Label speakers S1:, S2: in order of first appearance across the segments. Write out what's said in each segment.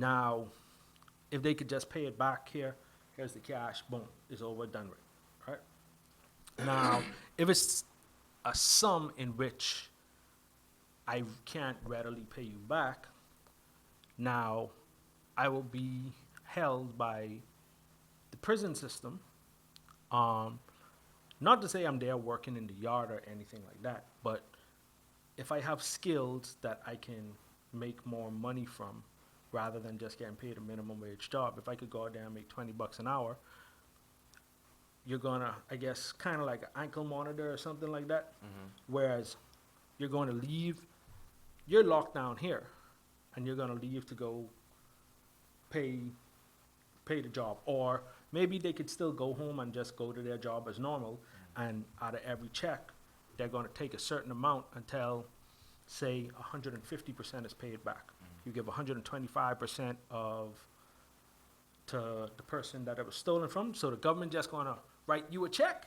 S1: Now, if they could just pay it back here's the cash, boom, it's over, done with, right? Now, if it's a sum in which I can't readily pay you back, now I will be held by the prison system. Not to say I'm there working in the yard or anything like that, but if I have skills that I can make more money from rather than just getting paid a minimum wage job, if I could go out there and make $20 an hour, you're gonna, I guess, kind of like an ankle monitor or something like that. Whereas you're going to leave, you're locked down here, and you're gonna leave to go pay the job, or maybe they could still go home and just go to their job as normal, and out of every check, they're going to take a certain amount until, say, 150% is paid back. You give 125% to the person that it was stolen from, so the government just going to write you a check.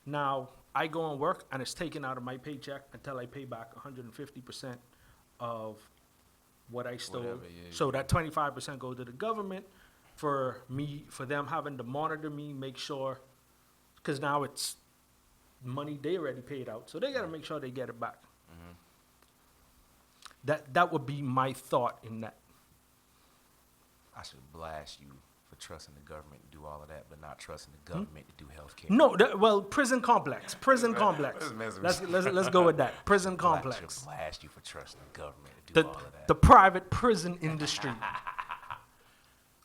S1: Now, I go and work, and it's taken out of my paycheck until I pay back 150% of what I stole.
S2: Whatever,
S1: So that 25% goes to the government for them having to monitor me, make sure, because now it's money they already paid out, so they got to make sure they get it back. That would be my thought in that.
S2: I should blast you for trusting the government to do all of that, but not trusting the government to do healthcare.
S1: No, well, prison complex. Let's go with that. Prison complex.
S2: I should blast you for trusting the government to do all of that.
S1: The private prison industry.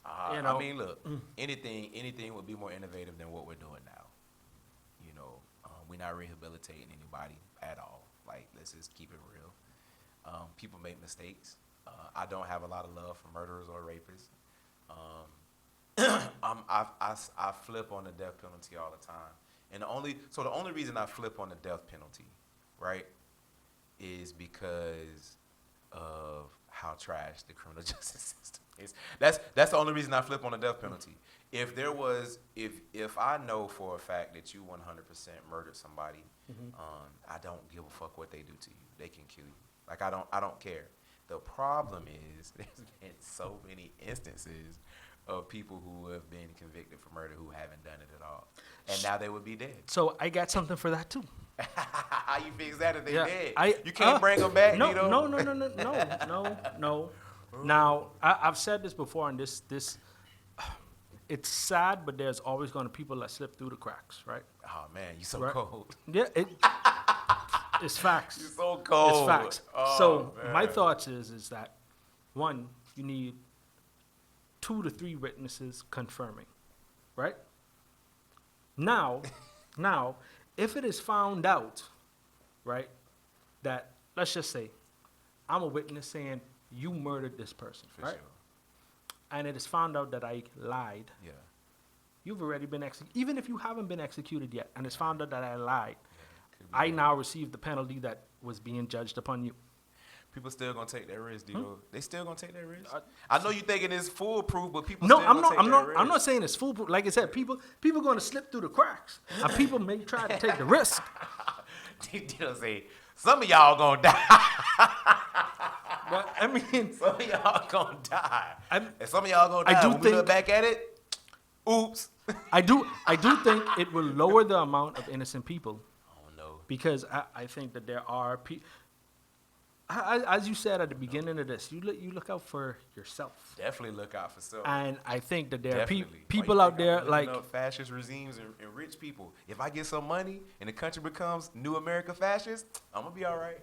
S2: I mean, look, anything would be more innovative than what we're doing now. We're not rehabilitating anybody at all. Like, let's just keep it real. People make mistakes. I don't have a lot of love for murderers or rapists. I flip on the death penalty all the time, and the only reason I flip on the death penalty, right, is because of how trash the criminal justice system is. That's the only reason I flip on the death penalty. If I know for a fact that you 100% murdered somebody, I don't give a fuck what they do to you. They can kill you. Like, I don't care. The problem is there's been so many instances of people who have been convicted for murder who haven't done it at all, and now they would be dead.
S1: So I got something for that too.
S2: How you fix that if they dead? You
S1: can't
S2: can't bring them back.
S1: No. Now I've said this before, and this it's sad, but there's always going to be people that slip through the cracks, right?
S2: Oh man, you so
S1: right?
S2: cold.
S1: Yeah, it's facts.
S2: You're so cold.
S1: It's facts.
S2: Oh,
S1: so
S2: man.
S1: my thoughts is that, one, you need 2 to 3 witnesses confirming, right? Now, if it is found out, right, that, let's just say, I'm a witness saying you murdered this person,
S2: For
S1: right?
S2: sure.
S1: And it is found out that I lied.
S2: Yeah.
S1: You've already been executed. Even if you haven't been executed yet, and it's found out that I lied,
S2: Yeah,
S1: I now receive the penalty that was being judged upon you.
S2: People still gonna take that risk, Dito. They still gonna take that risk. I know you thinking it's foolproof, but people
S1: No,
S2: still
S1: I'm
S2: gonna
S1: not.
S2: take
S1: I'm
S2: that
S1: not.
S2: risk.
S1: I'm not saying it's foolproof. Like I said, people going to slip through the cracks, and people may try to take the risk.
S2: Dito say some of y'all gonna die.
S1: But I mean,
S2: Some of y'all gonna die.
S1: I'm-
S2: And some of y'all gonna die.
S1: I do
S2: When we look
S1: think-
S2: back at it, oops.
S1: I do think it will lower the amount of innocent people,
S2: Oh no.
S1: because I think that there are people. As you said at the beginning of this, you look out for yourself,
S2: Definitely look out for self.
S1: and I think that there are
S2: Definitely.
S1: people
S2: Why you
S1: out
S2: think I'm
S1: there
S2: looking
S1: like
S2: up fascist regimes and rich people. If I get some money and the country becomes New America fascist, I'm gonna be all right.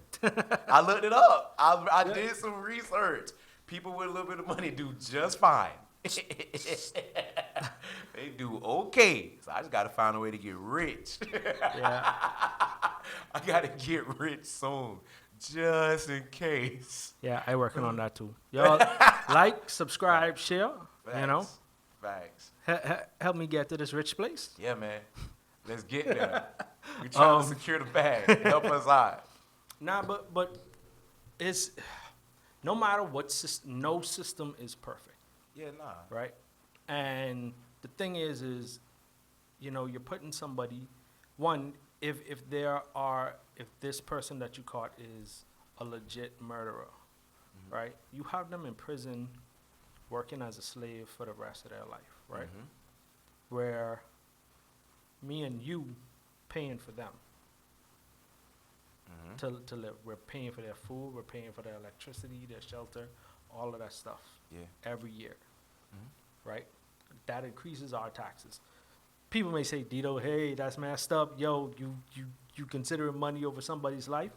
S2: I looked it up. I did some research. People with a little bit of money do just fine. They do okay. So I just gotta find a way to get rich.
S1: yeah.
S2: I gotta get rich soon, just in case.
S1: Yeah, I working on that too. Y'all like, subscribe, share. You know,
S2: Facts.
S1: help me get to this rich place.
S2: Yeah, man. Let's get there. We trying to secure the bag. Help us out.
S1: Nah, but it's no matter what no system is perfect,
S2: Yeah, nah.
S1: right? And the thing is you're putting somebody, one, if this person that you caught is a legit murderer, right? You have them in prison working as a slave for the rest of their life, right?
S2: Mhm.
S1: Where me and you paying for them
S2: Mhm.
S1: to live. We're paying for their food, we're paying for their electricity, their shelter, all of that stuff
S2: Yeah.
S1: every year,
S2: Mhm.
S1: right? That increases our taxes. People may say, Dito, hey, that's messed up. Yo, you considering money over somebody's life?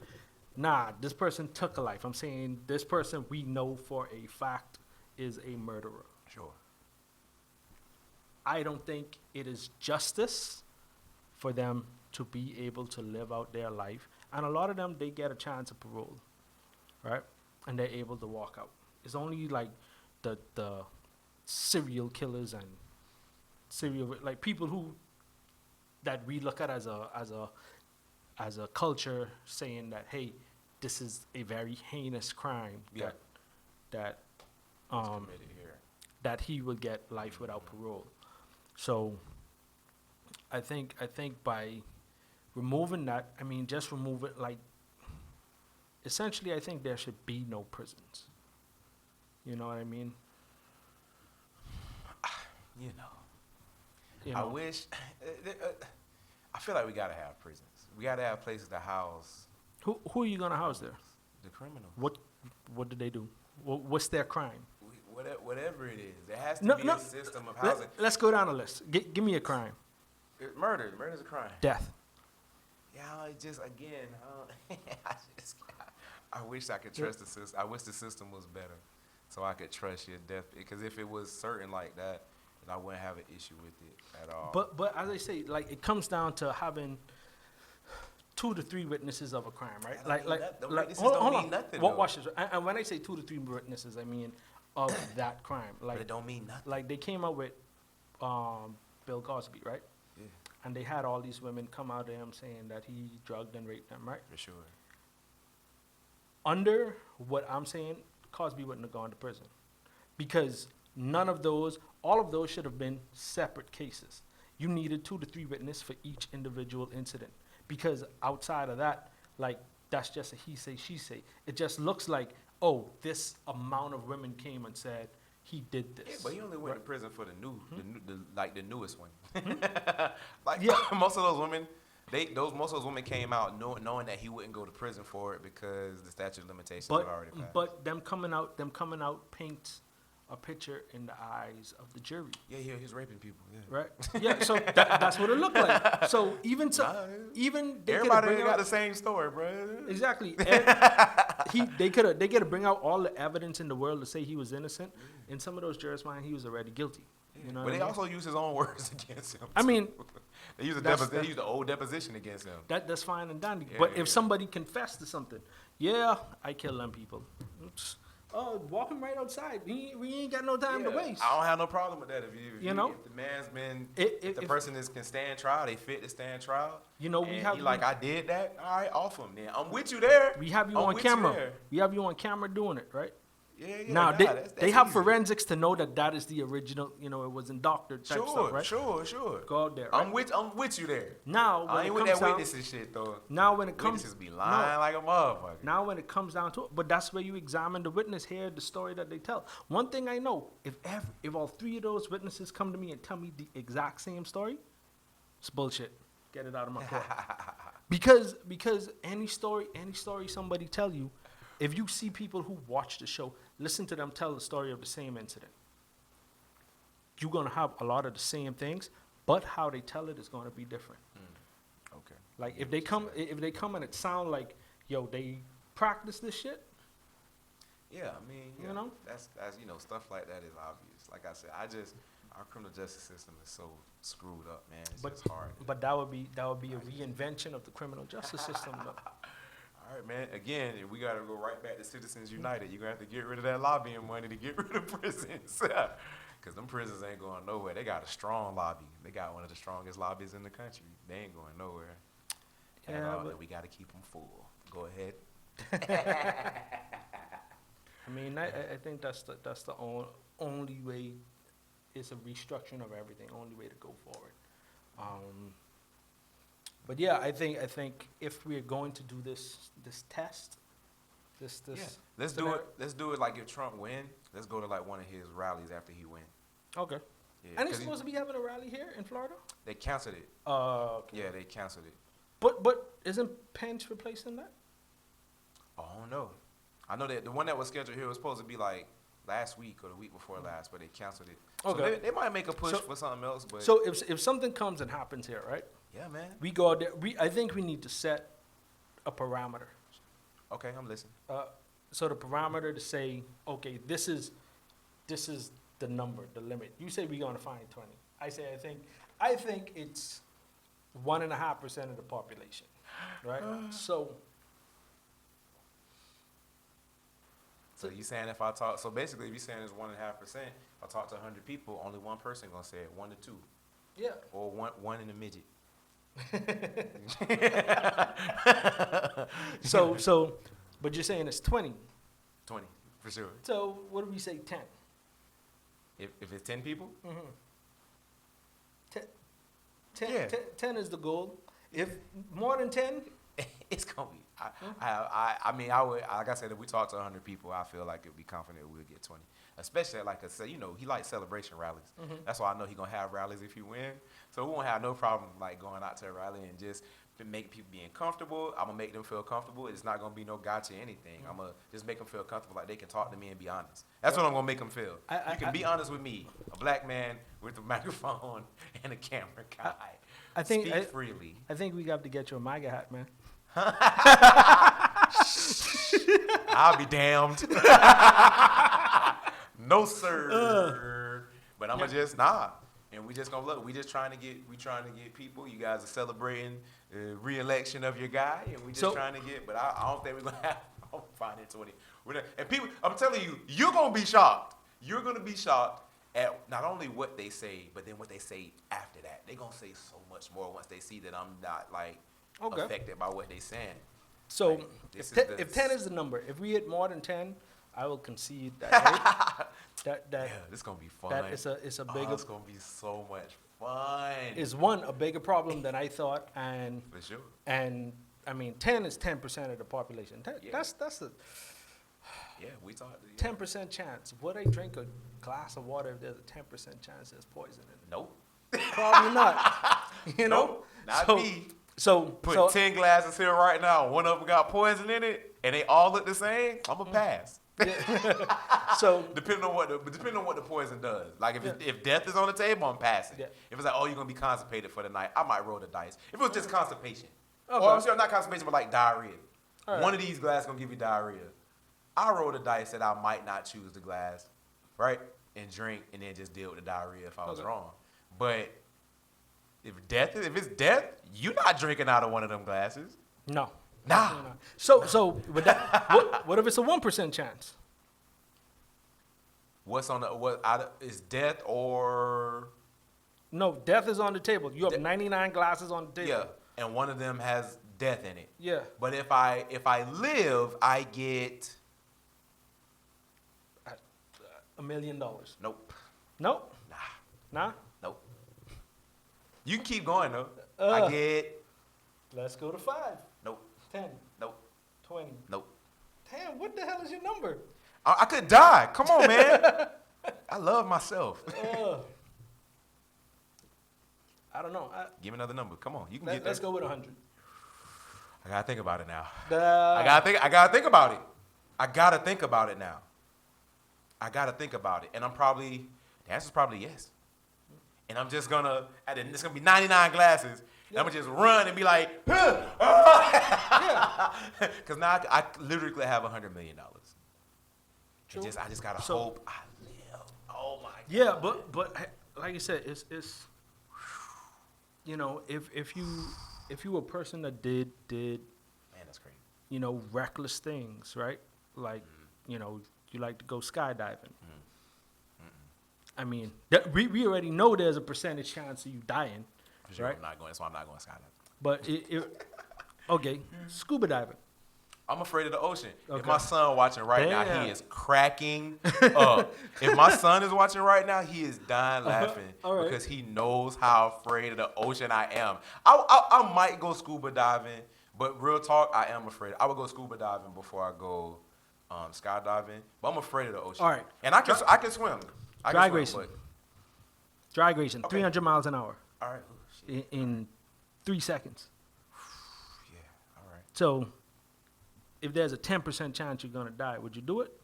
S1: Nah, this person took a life. I'm saying this person we know for a fact is a murderer.
S2: Sure.
S1: I don't think it is justice for them to be able to live out their life. And a lot of them, they get a chance of parole, right? And they're able to walk out. It's only like the serial killers and like people who that we look at as a culture saying that, hey, this is a very heinous crime
S2: Yeah.
S1: that
S2: It's
S1: um,
S2: committed here.
S1: that he would get life without parole. So I think by removing that, I mean just remove it, like essentially I think there should be no prisons. You know what I mean?
S2: You know.
S1: You
S2: I
S1: know,
S2: wish. I feel like we gotta have prisons. We gotta have places to house
S1: who are you gonna house there?
S2: the criminals.
S1: What did they do? What's their crime?
S2: Whatever it is, there has to
S1: No,
S2: be
S1: no.
S2: a system of housing.
S1: Let's go down the list. Give me a crime.
S2: Murder is a crime.
S1: Death.
S2: Yeah, it just again, I wish I could trust the system. I wish the system was better, so I could trust your death. Because if it was certain like that, then I wouldn't have an issue with it at all.
S1: But as I say, like it comes down to having 2 to 3 witnesses of a crime, right?
S2: That don't
S1: Like,
S2: mean that- the
S1: like
S2: witnesses
S1: hold
S2: don't
S1: on.
S2: mean nothing,
S1: What
S2: though.
S1: watch this? And when I say 2 to 3 witnesses, I mean of that crime.
S2: But
S1: Like
S2: it don't mean nothing.
S1: like they came out with Bill Cosby, right?
S2: Yeah,
S1: And they had all these women come out to him saying that he drugged and raped them, right?
S2: for sure.
S1: Under what I'm saying, Cosby wouldn't have gone to prison because none of those, all of those should have been separate cases. You needed 2 to 3 witnesses for each individual incident because outside of that, like that's just a he say, she say. It just looks like, oh, this amount of women came and said he did this.
S2: Yeah, but he only went to prison for the newest one.
S1: Hmm?
S2: Like
S1: Yeah.
S2: most of those women, most of those women came out knowing that he wouldn't go to prison for it because the statute of limitations had already passed.
S1: But them coming out paints a picture in the eyes of the jury,
S2: Yeah, he's raping people. Yeah.
S1: right? Yeah, so that's what it looked like. So even
S2: Nah,
S1: even they coulda
S2: everybody
S1: bring
S2: got
S1: out,
S2: the same story, bro.
S1: exactly. They could bring out all the evidence in the world to say he was innocent. In some of those jurors' mind, he was already guilty. You know
S2: But
S1: what
S2: they
S1: I mean?
S2: also use his own words against him.
S1: I
S2: too.
S1: mean,
S2: they use
S1: that's-
S2: the old deposition against him.
S1: that's fine and dandy.
S2: Yeah,
S1: But
S2: yeah,
S1: if
S2: yeah.
S1: somebody confessed to something, yeah, I kill them people. Oops. Oh, walk him right outside. We ain't got no time to
S2: Yeah,
S1: waste.
S2: I don't have no problem with that.
S1: You know?
S2: if the man's been,
S1: If
S2: the person can stand trial, they fit to stand trial.
S1: You know, we
S2: and
S1: have
S2: he
S1: you-
S2: like, I did that. All right, off him. Then I'm with you there.
S1: We have you
S2: I'm
S1: on
S2: with
S1: camera.
S2: there.
S1: We have you on camera doing it, right?
S2: Yeah.
S1: Now
S2: that's
S1: they have
S2: easy.
S1: forensics to know that is the original. You know, it wasn't doctored type stuff, right?
S2: Sure.
S1: Go out there.
S2: I'm
S1: Right?
S2: with you there.
S1: Now
S2: I
S1: when
S2: ain't
S1: it
S2: with
S1: comes
S2: that
S1: down,
S2: witnesses shit though.
S1: now when it comes,
S2: Witnesses be lying like a motherfucker.
S1: now when it comes down to it, but that's where you examine the witness, hear the story that they tell. One thing I know, if all 3 of those witnesses come to me and tell me the exact same story, it's bullshit. Get it out of my court. Because any story somebody tell you, if you see people who watch the show, listen to them tell the story of the same incident, you're gonna have a lot of the same things, but how they tell it is gonna be different.
S2: Okay.
S1: Like if they come and it sound like, yo, they practice this shit.
S2: Yeah, I mean,
S1: You know?
S2: that's stuff like that is obvious. Like I said, our criminal justice system is so screwed up, man. It's just hard.
S1: But that would be a reinvention of the criminal justice system. Though.
S2: All right, man. Again, we got to go right back to Citizens United. You're going to have to get rid of that lobbying money to get rid of prisons. Because them prisons ain't going nowhere. They got a strong lobby. They got one of the strongest lobbies in the country. They ain't going nowhere.
S1: Yeah,
S2: and
S1: but
S2: we got to keep them full. Go ahead.
S1: I mean, I think that's the only way. It's a restructuring of everything. Only way to go forward. But yeah, I think if we're going to do this test,
S2: Yeah. Let's do it like if Trump win. Let's go to like one of his rallies after he win.
S1: Okay.
S2: Yeah,
S1: And he's
S2: 'cause
S1: supposed to be having a rally here in Florida?
S2: they canceled it.
S1: Okay.
S2: Yeah, they canceled it.
S1: But isn't Pence replacing that?
S2: Oh, I don't know. I know that the one that was scheduled here was supposed to be like last week or the week before last, but they canceled it.
S1: Okay.
S2: So they might make a push
S1: So-
S2: for something else, but
S1: So if something comes and happens here, right?
S2: yeah, man.
S1: We go out there. I think we need to set a parameter.
S2: Okay, I'm listening.
S1: So the parameter to say, okay, this is the number, the limit. You say we're going to find 20. I say I think it's 1.5% of the population, right? So
S2: You saying if I talk, so basically, if you saying it's 1.5%, if I talk to 100 people, only one person gonna say it, 1 to 2,
S1: yeah.
S2: or one in a midget.
S1: So, but you're saying it's 20.
S2: 20 for sure.
S1: So what do we say? 10.
S2: If it's 10 people,
S1: Mm-hmm. 10,
S2: Yeah.
S1: 10 is the goal. If more than 10,
S2: it's gonna be. I mean, I would, like I said, if we talk to 100 people, I feel like it'd be confident we'll get 20. Especially like I said, he likes celebration rallies.
S1: Mhm.
S2: That's why I know he gonna have rallies if he win. So we won't have no problem like going out to a rally and just make people being comfortable. I'm gonna make them feel comfortable. It's not gonna be no gotcha anything. I'm gonna just make them feel comfortable, like they can talk to me and be honest. That's what I'm gonna make them feel. You can be honest with me, a black man with a microphone and a camera guy.
S1: I think
S2: Speak freely.
S1: I think we got to get you a MAGA hat, man.
S2: I'll be damned. No sir. But I'ma just and we just gonna look. We trying to get people. You guys are celebrating the re-election of your guy, and we just trying to get. But I don't think we're gonna have. I'm finding 20. And people, I'm telling you, you're gonna be shocked. You're gonna be shocked at not only what they say, but then what they say after that. They're gonna say so much more once they see that I'm not like affected by what they saying.
S1: So
S2: Like,
S1: if 10 is the number, if we hit more than 10, I will concede that that
S2: Yeah, this gonna be fun.
S1: that it's a bigger
S2: It's gonna be so much fun.
S1: is a bigger problem than I thought, and
S2: For sure.
S1: and I mean 10 is 10% of the population.
S2: Yeah.
S1: That's a
S2: Yeah, we talked.
S1: 10% chance. Would I drink a glass of water if there's a 10% chance there's poison in it?
S2: Nope.
S1: Probably not. You know,
S2: Nope, not
S1: so,
S2: me.
S1: So
S2: Put 10 glasses here right now. One of them got poison in it, and they all look the same. I'm
S1: Mm-hmm.
S2: a pass.
S1: so
S2: Depending on what the poison does. Like if death is on the table, I'm passing.
S1: Yeah.
S2: If it's like, oh, you're gonna be constipated for the night, I might roll the dice. If it was just constipation,
S1: Okay.
S2: or I'm sure not constipation, but like diarrhea.
S1: All right.
S2: One of these glasses gonna give you diarrhea. I roll the dice that I might not choose the glass, right, and drink, and then just deal with the diarrhea if I was
S1: Okay.
S2: wrong. But if it's death, you're not drinking out of one of them glasses.
S1: no.
S2: Nah.
S1: Definitely not. So with that, what if it's a 1% chance?
S2: What's on is death or
S1: No, death is on the table. You have 99 glasses on the table.
S2: yeah, and one of them has death in it.
S1: Yeah.
S2: But if I live, I get
S1: $1 million.
S2: nope,
S1: Nope.
S2: nah,
S1: Nah.
S2: nope. You can keep going though.
S1: Uh.
S2: I get
S1: Let's go to 5,
S2: nope,
S1: 10,
S2: nope,
S1: 20.
S2: nope.
S1: Damn, what the hell is your number?
S2: I could die. Come on, man. I love myself.
S1: I don't know.
S2: Give me another number. Come on, you can
S1: Let's
S2: get there.
S1: go with 100.
S2: I gotta think about it now.
S1: I
S2: I gotta think about it. I gotta think about it now. I gotta think about it, and the answer's probably yes. And I'm just gonna, it's gonna be 99 glasses. And I'm gonna just run and be like, because now I literally could have $100 million.
S1: True.
S2: I just gotta
S1: So-
S2: hope I live. Oh my God.
S1: Yeah, but like you said, it's you know, if you were a person that did
S2: Man, that's crazy.
S1: you know, reckless things, right? Like, you know, you like to go skydiving. I mean, we already know there's a percentage chance of you dying,
S2: For sure,
S1: right?
S2: that's why I'm not going skydiving.
S1: But okay, scuba diving.
S2: I'm afraid of the ocean. If
S1: Okay.
S2: my son watching right now,
S1: Damn.
S2: he is cracking up. If my son is watching right now, he is dying laughing
S1: All right.
S2: because he knows how afraid of the ocean I am. I might go scuba diving, but real talk, I am afraid. I would go scuba diving before I go skydiving, but I'm afraid of the ocean.
S1: All right.
S2: And I can swim. I can
S1: Drag
S2: swim,
S1: racing.
S2: but-
S1: Drag racing,
S2: Okay.
S1: 300 miles an hour
S2: all right. Oh, shit.
S1: in 3 seconds.
S2: Yeah. All right.
S1: So, if there's a 10% chance you're gonna die, would you do it?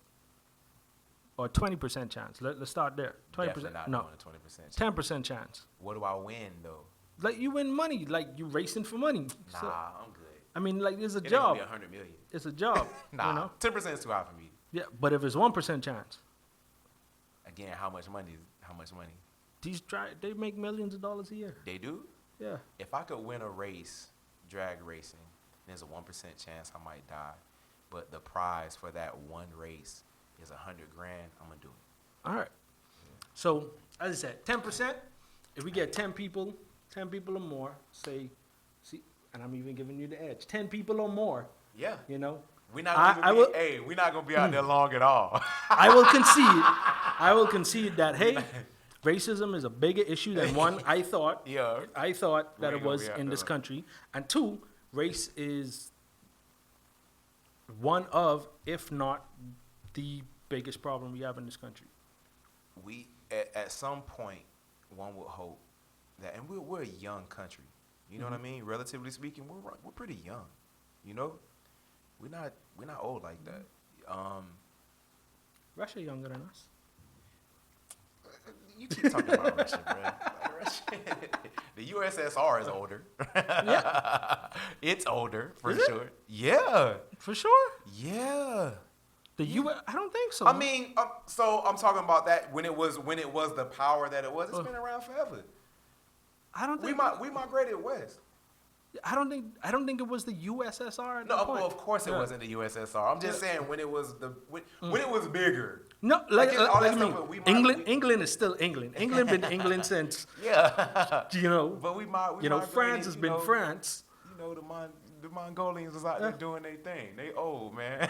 S1: Or 20% chance? Let's start there. 20%?
S2: Definitely not
S1: No,
S2: doing a 20%.
S1: 10% chance.
S2: What do I win though?
S1: Like you win money, like you racing for money.
S2: Nah,
S1: So,
S2: I'm good.
S1: I mean, like it's a
S2: It ain't
S1: job.
S2: gonna be 100 million.
S1: It's a job.
S2: Nah,
S1: You know?
S2: 10% is too high for me.
S1: Yeah, but if it's 1% chance,
S2: Again, how much money? How much money?
S1: they make millions of dollars a year.
S2: They do.
S1: Yeah.
S2: If I could win a race, drag racing, there's a 1% chance I might die, but the prize for that one race is $100,000. I'm gonna do it.
S1: All right. So as I said, 10%. If we get 10 people or more, see, and I'm even giving you the edge. 10 people or more,
S2: Yeah.
S1: you know,
S2: We're not
S1: I
S2: gonna
S1: will-
S2: we're not gonna be out there long at all.
S1: I will concede that hey, racism is a bigger issue than one I thought.
S2: Yeah.
S1: I thought
S2: We
S1: that
S2: ain't
S1: it
S2: gonna
S1: was
S2: be out
S1: in
S2: there
S1: this
S2: long.
S1: country, and two, race is one of, if not the biggest problem we have in this country.
S2: We at some point, one would hope that, and we're a young country. You know what I mean? Relatively speaking, we're pretty young. You know, we're not old like that.
S1: Russia younger than us.
S2: You keep talking about Russia, bro. Like Russia, the USSR is older.
S1: Yeah.
S2: It's older for
S1: Is it?
S2: sure. Yeah,
S1: For sure.
S2: yeah.
S1: The U.S. I don't think so.
S2: I mean, so I'm talking about that when it was the power that it was. It's been around forever.
S1: I don't
S2: We
S1: think.
S2: migrated west.
S1: I don't think it was the USSR at
S2: No,
S1: that point.
S2: well, of course it
S1: Yeah.
S2: wasn't the USSR. I'm just saying when it was when it was bigger.
S1: No,
S2: Like, all that
S1: like
S2: stuff
S1: me.
S2: we
S1: England is still England. England been England since
S2: Yeah.
S1: but
S2: we
S1: France
S2: migrated,
S1: has
S2: you
S1: been
S2: know,
S1: France.
S2: You know, the Mongolians was out there doing their thing. They old, man.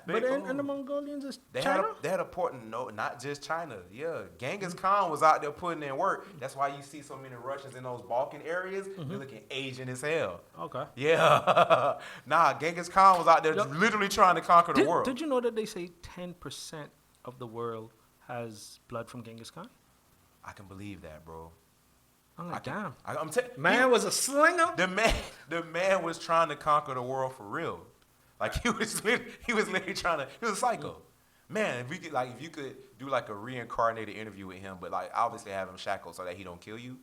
S1: But and the Mongolians is
S2: They
S1: China.
S2: had a important note, not just China. Yeah, Genghis Khan was out there putting in work. That's why you see so many Russians in those Balkan areas. They're looking Asian as hell.
S1: Okay.
S2: Yeah, nah, Genghis Khan was out there
S1: Yep.
S2: literally trying to conquer the world.
S1: Did you know that they say 10% of the world has blood from Genghis Khan?
S2: I can believe that, bro.
S1: I'm like, damn.
S2: I'm
S1: Man was a slinger.
S2: the man was trying to conquer the world for real. Like he was literally trying to. He was a psycho. Man, if you could do like a reincarnated interview with him, but like obviously have him shackled so that he don't kill you.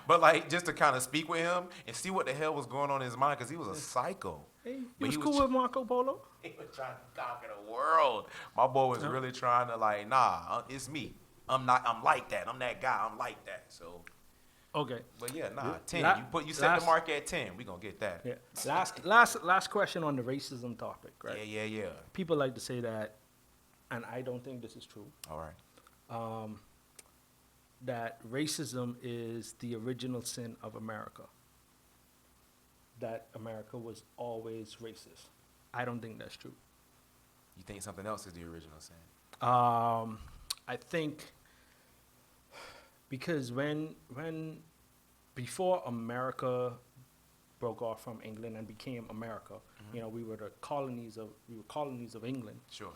S2: But like just to kind of speak with him and see what the hell was going on in his mind because he was a psycho.
S1: Hey,
S2: But
S1: you was
S2: he
S1: cool
S2: was
S1: with Marco Polo?
S2: He was trying to conquer the world. My boy was really trying to like, nah, it's me. I'm like that. I'm that guy. I'm like that. So.
S1: Okay.
S2: But yeah, nah, 10. You set
S1: last-
S2: the mark at 10. We gonna get that.
S1: Yeah. Last question on the racism topic, right?
S2: Yeah.
S1: People like to say that, and I don't think this is true,
S2: All right.
S1: that racism is the original sin of America. That America was always racist. I don't think that's true.
S2: You think something else is the original sin?
S1: I think because before America broke off from England and became America, you know, we were colonies of England.
S2: Sure.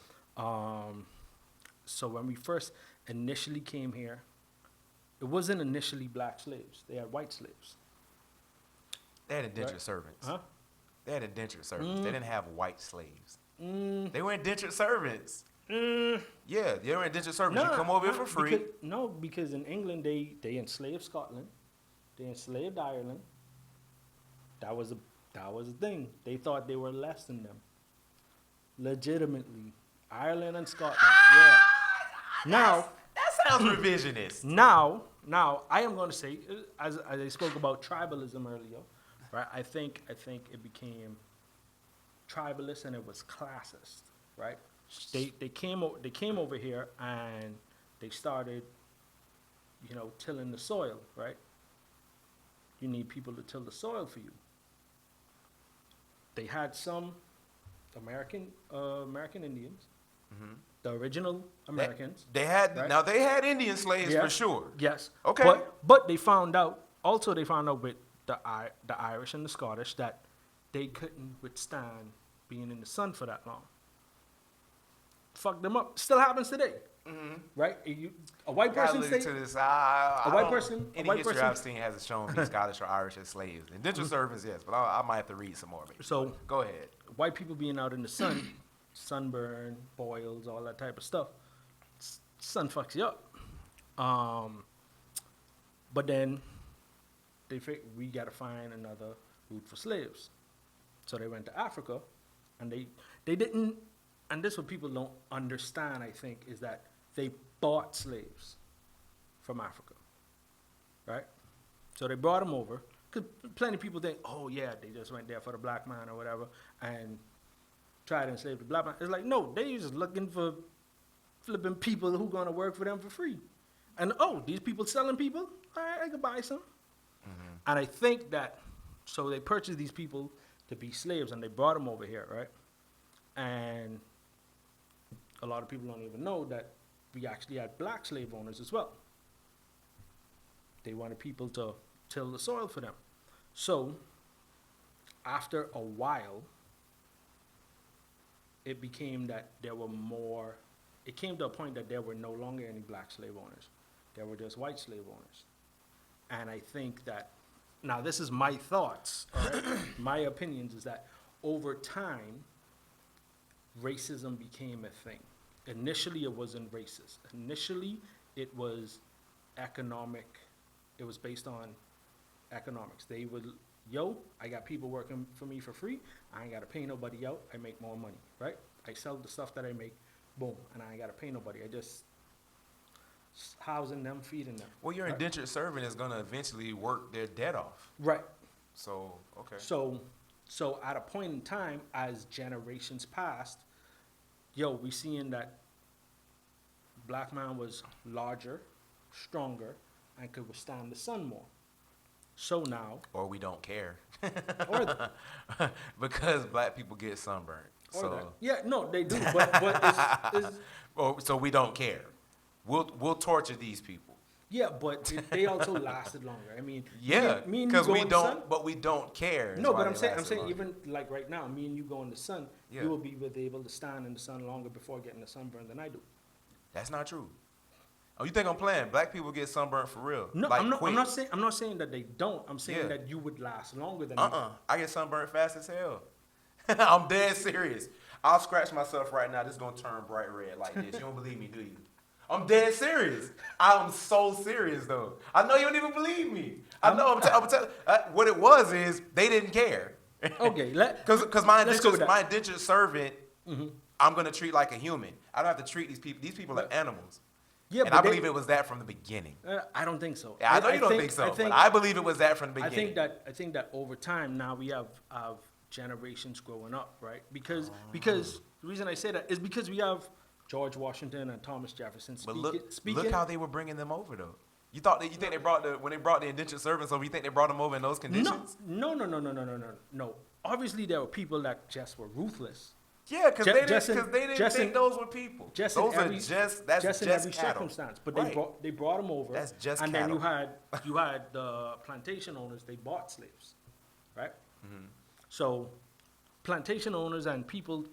S1: So when we first initially came here, it wasn't initially black slaves. They had white slaves.
S2: They had indentured
S1: Right.
S2: servants.
S1: Huh?
S2: They had indentured servants. They didn't have white slaves. They were indentured servants. Yeah, they were indentured servants. You come over here for free.
S1: Because in England they enslaved Scotland, they enslaved Ireland. That was a thing. They thought they were less than them. Legitimately, Ireland and Scotland. Yeah. Now
S2: That sounds revisionist.
S1: Now I am going to say, as I spoke about tribalism earlier, right? I think it became tribalist and it was classist, right? They came over here and they started, you know, tilling the soil, right? You need people to till the soil for you. They had some American Indians, the original Americans.
S2: They had
S1: Right.
S2: they had Indian slaves for
S1: Yes.
S2: sure.
S1: Yes.
S2: Okay.
S1: But they found out with the Irish and the Scottish that they couldn't withstand being in the sun for that long. fuck them up. Still happens today, right? A white
S2: Gotta
S1: person
S2: look
S1: say
S2: to this.
S1: a white person,
S2: Any
S1: a white
S2: history
S1: person.
S2: I've seen hasn't shown me Scottish or Irish as slaves. Indentured servants, yes, but I might have to read some more. Maybe.
S1: So
S2: Go ahead.
S1: white people being out in the sun, sunburn, boils, all that type of stuff. Sun fucks you up. But then they figured we got to find another route for slaves. So they went to Africa, and they didn't. And this is what people don't understand, I think, is that they bought slaves from Africa, right? So they brought them over. Because plenty of people think, oh, yeah, they just went there for the black man or whatever and tried to enslave the black man. It's like, no, they just looking for flipping people who going to work for them for free. And, oh, these people selling people? All right, I could buy some. And I think that, so they purchased these people to be slaves, and they brought them over here, right? And a lot of people don't even know that we actually had black slave owners as well. They wanted people to till the soil for them. So after a while, it became that there were more, it came to a point that there were no longer any black slave owners. There were just white slave owners. And I think that, now this is my thoughts, all right? My opinions is that over time, racism became a thing. Initially, it wasn't racist. Initially, it was economic. It was based on economics. They would, yo, I got people working for me for free. I ain't got to pay nobody out. I make more money, right? I sell the stuff that I make, boom, and I ain't got to pay nobody. I just housing them, feeding them.
S2: Well, your
S1: right?
S2: indentured servant is going to eventually work their debt off.
S1: Right.
S2: So, okay.
S1: So at a point in time, as generations passed, yo, we seeing that black man was larger, stronger, and could withstand the sun more. So now,
S2: Or we don't care.
S1: or th-
S2: Because black people get sunburned.
S1: or
S2: So,
S1: that. Yeah, no, they do, but it's
S2: so we don't care. We'll torture these people.
S1: yeah, but they also lasted longer. I mean,
S2: Yeah,
S1: me and you
S2: because
S1: go
S2: we
S1: in the sun.
S2: don't, but we don't care. is
S1: No,
S2: why
S1: but
S2: they
S1: I'm
S2: lasted
S1: saying,
S2: longer.
S1: even like right now, me and you go in the sun,
S2: Yeah.
S1: you will be able to stand in the sun longer before getting the sunburn than I do.
S2: That's not true. Oh, you think I'm playing? Black people get sunburned for real.
S1: No,
S2: like,
S1: I'm
S2: quick.
S1: not saying that they don't. I'm saying
S2: Yeah.
S1: that you would last longer than me.
S2: I get sunburned fast as hell. I'm dead serious. I'll scratch myself right now. This is gonna turn bright red like this. You don't believe me, do you? I'm dead serious. I'm so serious though. I know you don't even believe me. I know. What it was is they didn't care.
S1: Okay,
S2: Because my
S1: let's go with that.
S2: indentured servant, I'm gonna treat like a human. I don't have to treat these people. These people are animals.
S1: Yeah,
S2: And
S1: but
S2: I believe it was that from the beginning.
S1: I don't think so.
S2: Yeah, I know you don't think so, but I believe it was that from the
S1: I
S2: beginning.
S1: think that over time now we have generations growing up, right? Because the reason I say that is because we have George Washington and Thomas Jefferson
S2: But
S1: speaking.
S2: look how they were bringing them over though. You think they brought when they brought the indentured servants over? You think they brought them over in those conditions?
S1: No. Obviously, there were people that just were ruthless.
S2: Yeah, because they didn't
S1: just
S2: think
S1: in-
S2: those were people.
S1: Just
S2: Those
S1: in
S2: are
S1: every,
S2: just
S1: in every
S2: cattle.
S1: circumstance. But
S2: Right.
S1: they brought them over.
S2: That's just
S1: and
S2: cattle.
S1: then you had the plantation owners. They bought slaves, right? So plantation owners and people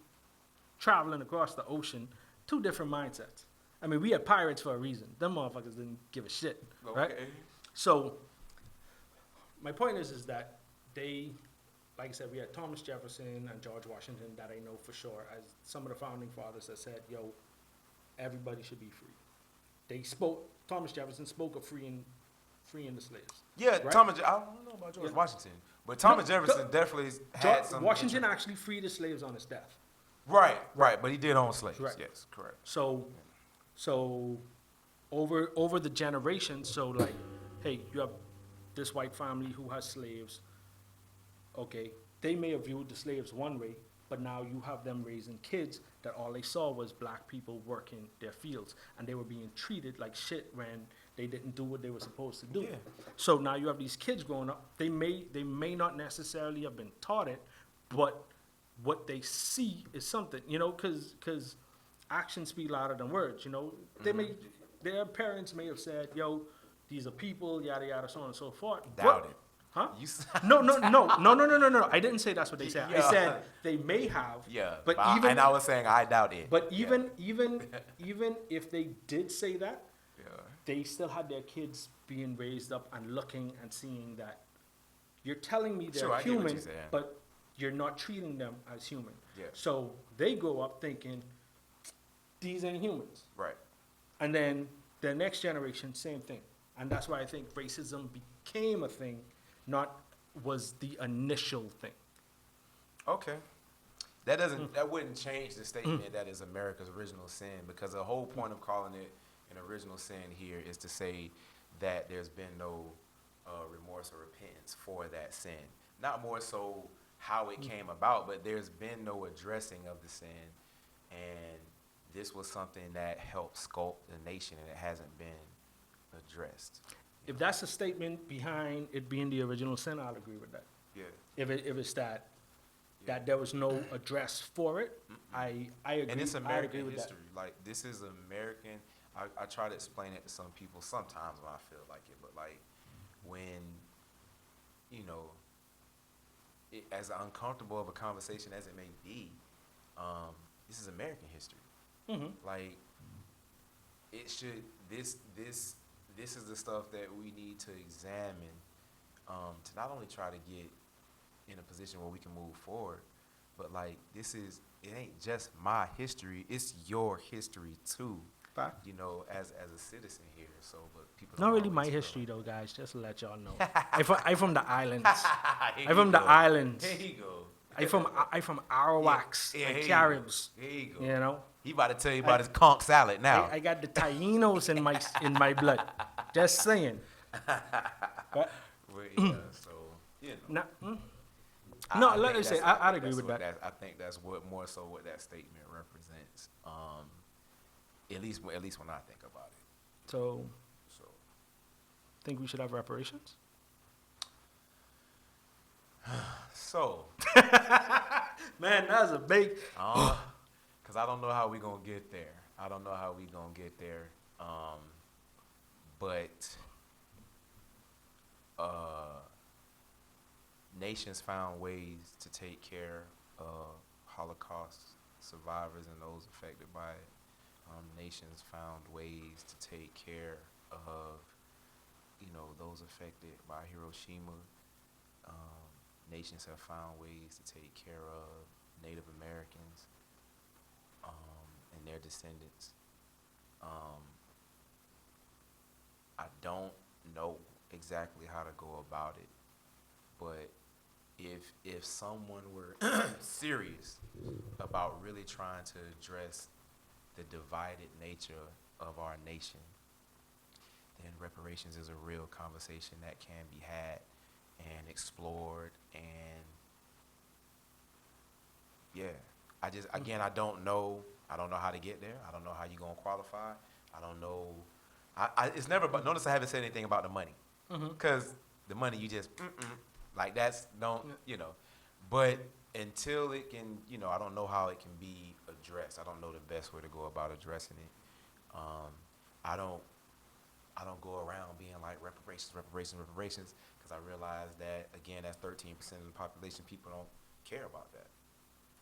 S1: traveling across the ocean, two different mindsets. I mean, we had pirates for a reason. Them motherfuckers didn't give a shit, right?
S2: Okay.
S1: So my point is that they, like I said, we had Thomas Jefferson and George Washington that I know for sure as some of the founding fathers that said, yo, everybody should be free. Thomas Jefferson spoke of freeing the slaves.
S2: Yeah,
S1: right?
S2: I don't know about George
S1: Yeah.
S2: Washington, but Thomas
S1: No,
S2: Jefferson definitely had some.
S1: Washington actually freed the slaves on his death.
S2: Right, but he did own slaves.
S1: Correct.
S2: Yes, correct.
S1: So over the generations, so like, hey, you have this white family who has slaves. Okay, they may have viewed the slaves one way, but now you have them raising kids that all they saw was black people working their fields, and they were being treated like shit when they didn't do what they were supposed to do.
S2: Yeah.
S1: So now you have these kids growing up. They may not necessarily have been taught it, but what they see is something, because actions speak louder than words. Their parents may have said, "Yo, these are people, yada yada, so on and so forth."
S2: Doubt it.
S1: Huh?
S2: You s-
S1: No. I didn't say that's what they said. I
S2: Yeah.
S1: said they may have.
S2: Yeah,
S1: But
S2: and I was saying I doubt it.
S1: but
S2: Yeah.
S1: even if they did say that,
S2: Yeah.
S1: they still had their kids being raised up and looking and seeing that you're telling me they're
S2: Sure, I get what
S1: human,
S2: you're saying.
S1: but you're not treating them as human.
S2: Yeah.
S1: So they grow up thinking these ain't humans,
S2: Right.
S1: and then the next generation, same thing. And that's why I think racism became a thing, not was the initial thing.
S2: Okay. That wouldn't change the statement that is America's original sin, because the whole point of calling it an original sin here is to say that there's been no remorse or repentance for that sin. Not more so how it came about, but there's been no addressing of the sin, and this was something that helped sculpt the nation, and it hasn't been addressed.
S1: If that's the statement behind it being the original sin, I'll agree with that.
S2: Yeah.
S1: If it's that there was no address for it, I agree.
S2: And it's
S1: I agree
S2: American
S1: with
S2: history. Like, this is American. I try to explain it to some people sometimes when I feel like it, but like when, you know, as uncomfortable of a conversation as it may be, this is American history.
S1: that.
S2: Like, it should, this is the stuff that we need to examine, to not only try to get in a position where we can move forward, but like, it ain't just my history, it's your history too.
S1: Fact.
S2: You know, as a citizen here. So, but people
S1: Not
S2: don't
S1: really my
S2: always feel
S1: history
S2: like
S1: though, guys. Just to let y'all know. I from the islands.
S2: Here
S1: I'm from
S2: you
S1: the
S2: go.
S1: islands.
S2: Here you go.
S1: I from Arawaks
S2: Yeah,
S1: and
S2: here you
S1: Caribs.
S2: go. Here you go.
S1: You know.
S2: He about to tell you about his conch salad now.
S1: I got the Tainos in my blood. Just saying. But,
S2: Yeah, so, you know.
S1: No,
S2: I
S1: let
S2: think
S1: me say,
S2: that's-
S1: I'd
S2: think
S1: agree
S2: that's
S1: with
S2: what
S1: that.
S2: I think that's what more so what that statement represents. At least when I think about it.
S1: So,
S2: So,
S1: think we should have reparations?
S2: so
S1: Man, that's a big.
S2: because I don't know how we gonna get there. But nations found ways to take care of Holocaust survivors and those affected by it. Nations found ways to take care of, those affected by Hiroshima. Nations have found ways to take care of Native Americans and their descendants. I don't know exactly how to go about it, but if someone were serious about really trying to address the divided nature of our nation, then reparations is a real conversation that can be had and explored. And yeah, I don't know how to get there. I don't know how you're gonna qualify. I don't know. It's never. But notice I haven't said anything about the money, because the money you just like that's don't But until it can, I don't know how it can be addressed. I don't know the best way to go about addressing it. I don't go around being like reparations, because I realize that again, that's 13% of the population. People don't care about that.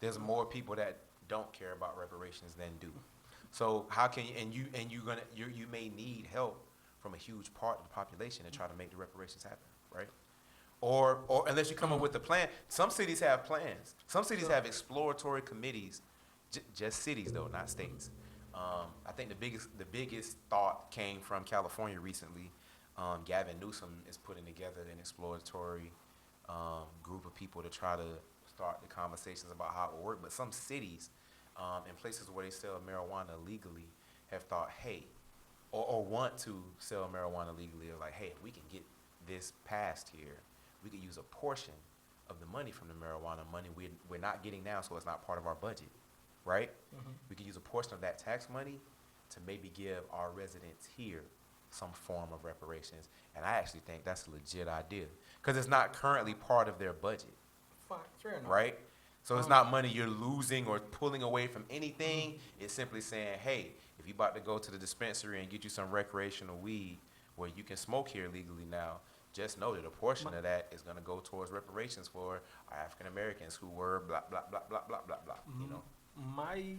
S2: There's more people that don't care about reparations than do. So how can you you may need help from a huge part of the population to try to make the reparations happen, right? Or unless you come up with a plan. Some cities have plans. Some cities have exploratory committees, just cities though, not states. I think the biggest thought came from California recently. Gavin Newsom is putting together an exploratory group of people to try to start the conversations about how it will work. But some cities, in places where they sell marijuana legally, have thought, hey, or want to sell marijuana legally, are like, hey, if we can get this passed here, we could use a portion of the money from the marijuana money we're not getting now, so it's not part of our budget, right? We could use a portion of that tax money to maybe give our residents here some form of reparations. And I actually think that's a legit idea, because it's not currently part of their budget.
S1: Fine, fair enough.
S2: Right? So it's not money you're losing or pulling away from anything. It's simply saying, hey, if you're about to go to the dispensary and get you some recreational weed where you can smoke here legally now, just know that a portion of that is going to go towards reparations for our African Americans who were blah blah blah blah blah blah blah. You know,
S1: My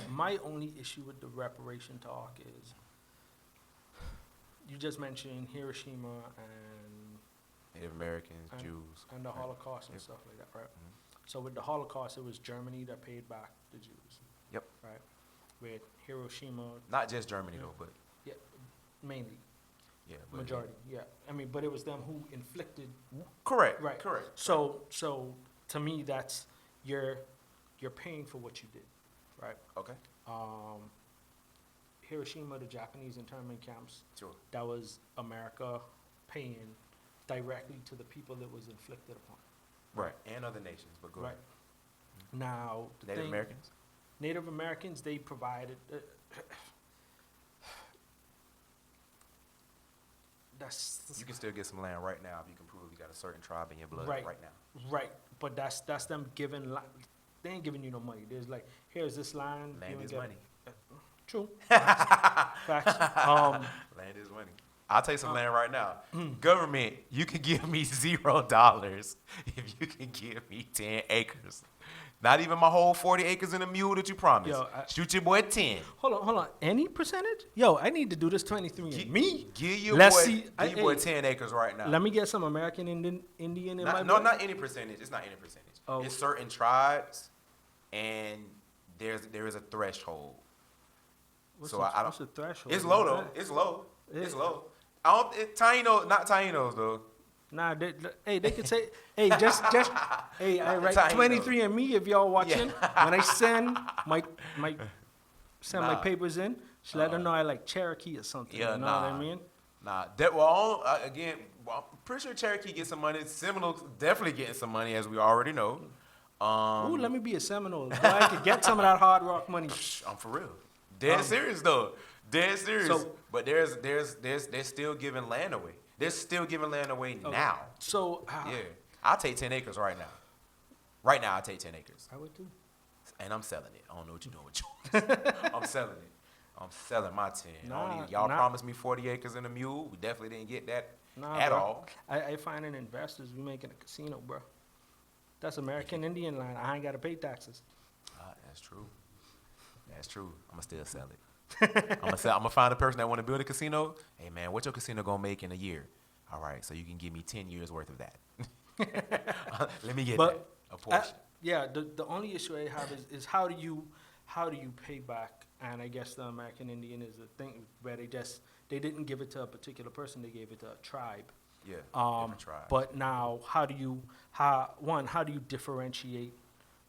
S1: my only issue with the reparation talk is you just mentioned Hiroshima and
S2: Native Americans,
S1: and,
S2: Jews,
S1: and the
S2: right.
S1: Holocaust and
S2: Yep.
S1: stuff like that, right?
S2: Mhm.
S1: So with the Holocaust, it was Germany that paid back the Jews.
S2: Yep.
S1: Right. With Hiroshima,
S2: Not just Germany
S1: Yeah.
S2: though, but
S1: yeah, mainly
S2: yeah, but
S1: majority. Yeah. I mean, but it was them who inflicted.
S2: Correct.
S1: Right.
S2: Correct.
S1: So to me, that's you're paying for what you did, right?
S2: Okay.
S1: Hiroshima, the Japanese internment camps,
S2: Sure.
S1: that was America paying directly to the people that was inflicted upon.
S2: Right. And other nations, but go
S1: Right.
S2: ahead.
S1: Now, the
S2: Native
S1: thing-
S2: Americans.
S1: Native Americans, they provided. That's
S2: You can still get some land right now if you can prove you got a certain tribe in your blood
S1: Right.
S2: right now.
S1: right, but that's them giving. They ain't giving you no money. There's like, here's this land. you
S2: Land
S1: ain't
S2: is
S1: get-
S2: money.
S1: True. Facts.
S2: Land is money. I'll take some land right now. Government, you can give me $0 if you can give me 10 acres. Not even my whole 40 acres in a mule that you promised.
S1: Yo,
S2: Shoot your boy 10.
S1: Hold on. Any percentage? Yo, I need to do this 23
S2: Gi-
S1: and me.
S2: Give your
S1: Let's
S2: boy,
S1: see.
S2: give your boy
S1: Hey,
S2: 10 acres right now.
S1: let me get some American Indian in my
S2: No,
S1: blood.
S2: not any percentage. It's not any percentage.
S1: Oh.
S2: It's certain tribes, and there is a threshold.
S1: What's
S2: so
S1: the,
S2: I
S1: what's
S2: don't.
S1: the threshold?
S2: It's low though.
S1: man?
S2: It's low. It's
S1: Yeah.
S2: low. I don't. Taino, not Tainos though.
S1: Nah, they could say, hey, just, hey, I
S2: Not
S1: write
S2: Taino.
S1: 23 and me if y'all watching. When I send my
S2: Nah.
S1: papers in, just let them know I like Cherokee or something.
S2: Yeah,
S1: you know what I
S2: nah.
S1: mean?
S2: Nah, that well again. Well, I'm pretty sure Cherokee gets some money. Seminoles definitely getting some money, as we already know.
S1: Ooh, let me be a Seminole. So I could get some of that hard rock money.
S2: I'm for real. Dead serious though. Dead serious.
S1: So-
S2: but they're still giving land away. They're still giving land away
S1: Okay.
S2: now.
S1: So,
S2: Yeah, I'll take 10 acres right now. Right now, I'll take 10 acres,
S1: I would too.
S2: and I'm selling it. I don't know what you're doing with yours. I'm selling it. I'm selling my 10. Y'all
S1: Nah.
S2: promised me 40 acres and a mule. We definitely didn't get that
S1: Nah,
S2: at
S1: bro.
S2: all.
S1: I find in investors, we making a casino, bro. That's American Indian land. I ain't got to pay taxes.
S2: That's true. That's true. I'm gonna still sell it. I'm gonna find a person that want to build a casino. Hey man, what your casino gonna make in a year? All right, so you can give me 10 years worth of that. Let me get
S1: But,
S2: that, a portion.
S1: Yeah, the only issue I have is how do you pay back? And I guess the American Indian is a thing where they didn't give it to a particular person, they gave it to a tribe.
S2: Yeah, different tribes.
S1: But now, how do you differentiate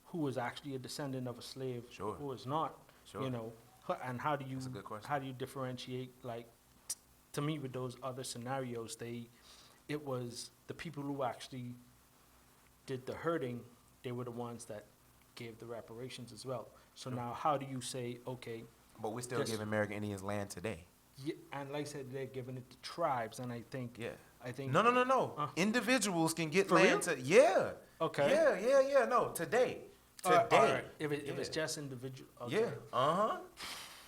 S1: who is actually a descendant of a slave,
S2: Sure.
S1: who is not?
S2: Sure.
S1: You know, and how do you
S2: That's a good question.
S1: how do you differentiate? Like, to me, with those other scenarios, it was the people who actually did the hurting. They were the ones that gave the reparations as well. So now, how do you say, okay?
S2: But we still
S1: Yes.
S2: give American Indians land today.
S1: Yeah, and like I said, they're giving it to tribes, and I think
S2: Yeah.
S1: No.
S2: Individuals can get
S1: For
S2: land
S1: real?
S2: to. Yeah.
S1: Okay.
S2: Yeah. No, today.
S1: All right,
S2: Today.
S1: all right. If it's
S2: Yeah.
S1: just individual, okay.
S2: Yeah.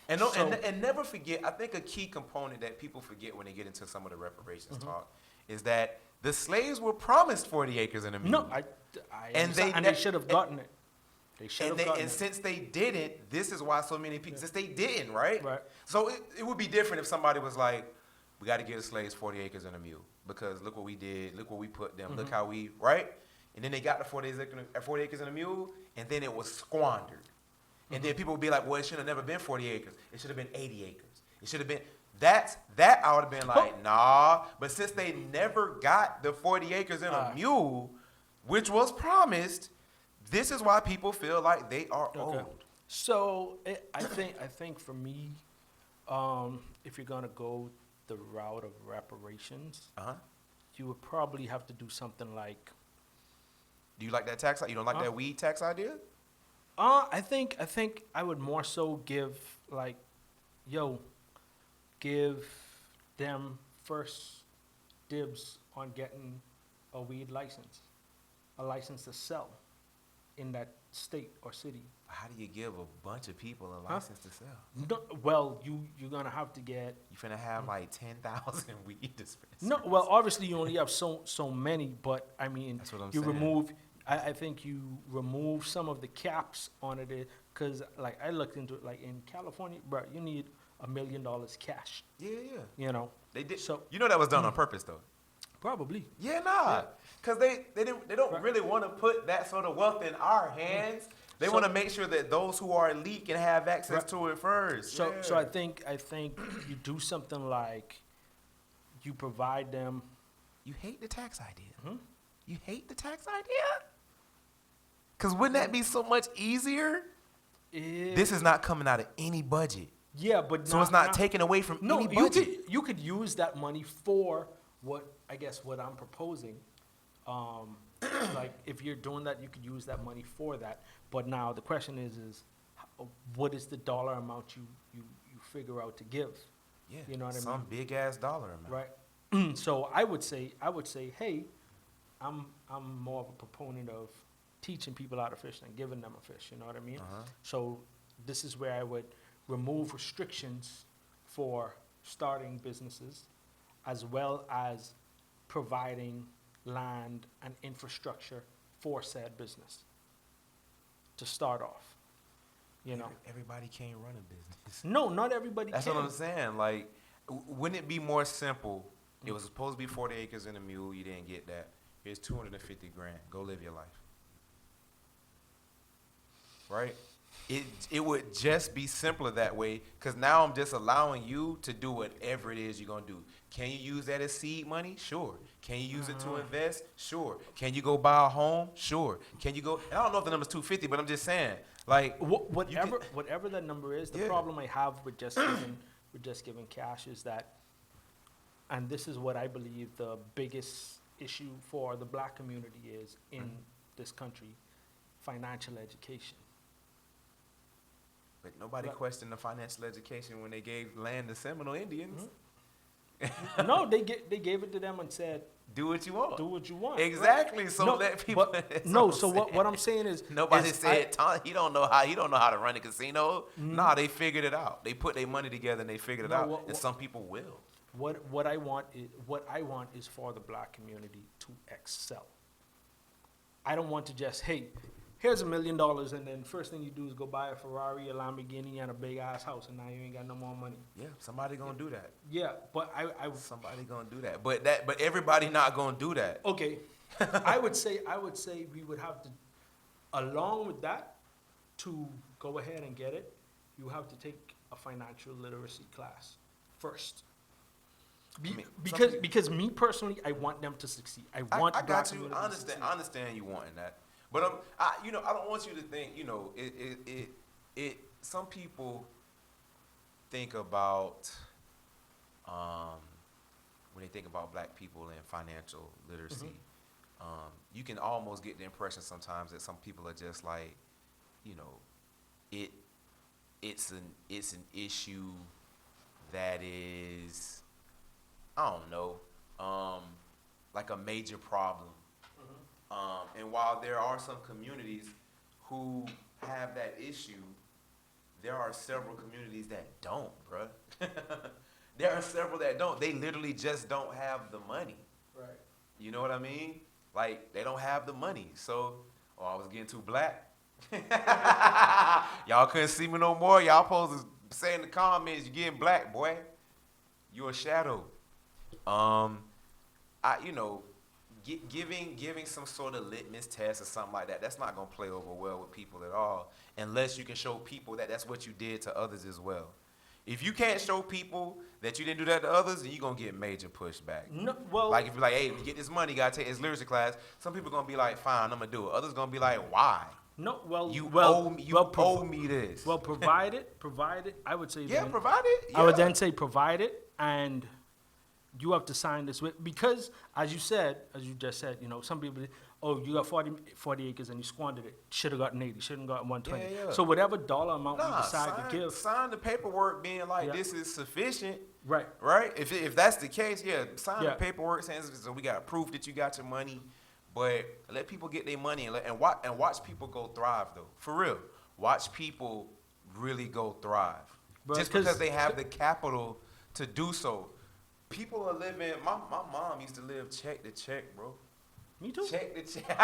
S2: And no,
S1: So-
S2: and never forget. I think a key component that people forget when they get into some of the reparations
S1: Mm-hmm.
S2: talk is that the slaves were promised 40 acres and a mule.
S1: No, I
S2: And they
S1: and
S2: ne-
S1: they should have gotten it. They should have gotten
S2: and
S1: it.
S2: since they didn't, this is why so many people. Since they didn't, right?
S1: Right.
S2: So it would be different if somebody was like, "We got to give the slaves 40 acres and a mule because look what we did, look what we put them, look how we right." And then they got the 40 acres and a mule, and then it was squandered. And then people would be like, "Well, it should have never been 40 acres. It should have been 80 acres. It should have been." That I would have been like, nah. But since they never got the 40 acres and a mule, which was promised, this is why people feel like they are owed.
S1: So I think for me, if you're gonna go the route of reparations, you would probably have to do something like.
S2: Do you like that tax? You don't like that weed tax idea?
S1: I think I would more so give give them first dibs on getting a weed license, a license to sell in that state or city.
S2: How do you give a bunch of people a
S1: Huh?
S2: license to sell?
S1: No, well, you're gonna have to get
S2: You finna have like 10,000 weed dispensaries.
S1: no. Well, obviously you only have so many, but I mean,
S2: That's what I'm
S1: you
S2: saying.
S1: remove. I think you remove some of the caps on it because, like, I looked into it. Like in California, bro, you need $1 million cash.
S2: Yeah.
S1: You know,
S2: They did.
S1: So-
S2: You know that was done on purpose though.
S1: probably.
S2: Yeah, nah.
S1: Yeah.
S2: Cause they don't
S1: Right.
S2: really want to put that sort of wealth in our hands. They
S1: So-
S2: want to make sure that those who are elite can have access
S1: Right.
S2: to it first.
S1: So
S2: Yeah.
S1: I think you do something like you provide them.
S2: You hate the tax idea.
S1: Hmm?
S2: You hate the tax idea? Cause wouldn't that be so much easier? This is not coming out of any budget,
S1: yeah, but
S2: so it's not taken away from
S1: No,
S2: any budget.
S1: you could use that money for what I'm proposing. Like if you're doing that, you could use that money for that. But now the question is what is the dollar amount you figure out to give?
S2: Yeah,
S1: You know what I mean?
S2: some big ass dollar amount.
S1: Right. So I would say, hey, I'm more of a proponent of teaching people how to fish than giving them a fish. You know what I mean?
S2: Uh-huh.
S1: So this is where I would remove restrictions for starting businesses, as well as providing land and infrastructure for said business to start off. You know,
S2: Everybody can't run a business.
S1: no, not everybody
S2: That's
S1: can.
S2: what I'm saying. Like, wouldn't it be more simple? It was supposed to be 40 acres and a mule. You didn't get that. Here's 250 grand. Go live your life. Right? It would just be simpler that way, because now I'm just allowing you to do whatever it is you're going to do. Can you use that as seed money? Sure. Can you use it to invest? Sure. Can you go buy a home? Sure. Can you go, and I don't know if the number's 250, but I'm just saying, like,
S1: Whatever that number is, the
S2: Yeah.
S1: problem I have with just giving cash is that, and this is what I believe the biggest issue for the black community is in this country, financial education.
S2: but nobody
S1: Right.
S2: questioned the financial education when they gave land to Seminole Indians.
S1: No, they gave it to them and said,
S2: Do what you want.
S1: do what you want. right?
S2: Exactly. So
S1: No,
S2: let people.
S1: but-
S2: that's
S1: no,
S2: I'm
S1: so what I'm saying is
S2: Nobody
S1: is
S2: said he don't know how to run a casino. Nah, they figured it out. They put their money together and they figured it
S1: No,
S2: out. And some people will.
S1: What I want is for the black community to excel. I don't want to just, hey, here's $1 million, and then first thing you do is go buy a Ferrari, a Lamborghini, and a big ass house, and now you ain't got no more money.
S2: Yeah, somebody gonna do that.
S1: Yeah, but I
S2: Somebody gonna do that. But everybody not gonna do that.
S1: okay. I would say we would have to, along with that, to go ahead and get it, you have to take a financial literacy class first.
S2: I mean,
S1: Because me personally, I want them to succeed. I want
S2: I
S1: black
S2: got you.
S1: community
S2: I
S1: to
S2: understand.
S1: succeed.
S2: I understand you wanting that. But I don't want you to think. Some people think about when they think about black people and financial literacy. You can almost get the impression sometimes that some people are just like, it's an issue that is, I don't know, like a major problem. And while there are some communities who have that issue, there are several communities that don't, bruh. There are several that don't. They literally just don't have the money.
S1: Right.
S2: You know what I mean? Like, they don't have the money. So, I was getting too black. Y'all couldn't see me no more. Y'all supposed to say in the comments, you getting black, boy. You're a shadow. Giving some sort of litmus test or something like that, that's not going to play over well with people at all, unless you can show people that that's what you did to others as well. If you can't show people that you didn't do that to others, then you're going to get major pushback.
S1: No, well,
S2: Like, if you're like, hey, to get this money, you got to take this literacy class, some people going to be like, fine, I'm going to do it. Others going to be like, why?
S1: no, well,
S2: You
S1: well,
S2: owe me this.
S1: Well, provide it. I would say.
S2: Yeah,
S1: then,
S2: provide it.
S1: I would
S2: Yeah.
S1: then say provide it, and you have to sign this with, because as you just said, some people, you got 40 acres and you squandered it. Should have gotten 80. Shouldn't have gotten 120.
S2: Yeah, yeah.
S1: So whatever dollar amount you decide to give,
S2: sign the paperwork being like,
S1: Yeah.
S2: this is sufficient.
S1: right?
S2: Right? If that's the case, sign
S1: Yeah.
S2: the paperwork saying, so we got proof that you got your money. But let people get their money and watch people go thrive though. For real, watch people really go thrive.
S1: Bro,
S2: Just because they have the capital to do so. People are living. My mom used to live check to check, bro.
S1: Me too.
S2: Check the check.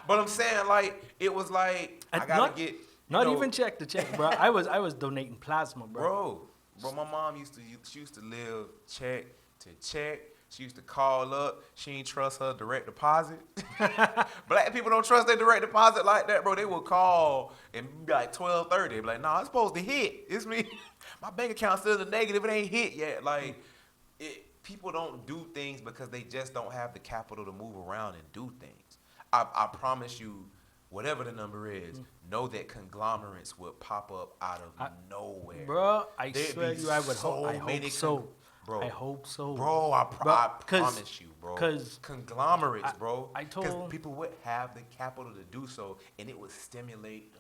S2: But I'm saying like it was like I gotta
S1: not,
S2: get.
S1: Not even check to check, bro. I was donating plasma, bro.
S2: Bro, my mom she used to live check to check. She used to call up. She ain't trust her direct deposit. Black people don't trust their direct deposit like that, bro. They will call and be like 12:30. Be like, nah, it's supposed to hit. It's me. My bank account's still in the negative. It ain't hit yet. Like, people don't do things because they just don't have the capital to move around and do things. I promise you, whatever the number is, know that conglomerates will pop up out of nowhere.
S1: Bro, I swear you, I would hope. I hope so.
S2: Bro,
S1: I hope so.
S2: Bro, I promise you, bro.
S1: Because
S2: conglomerates, bro.
S1: Because
S2: people would have the capital to do so, and it would stimulate the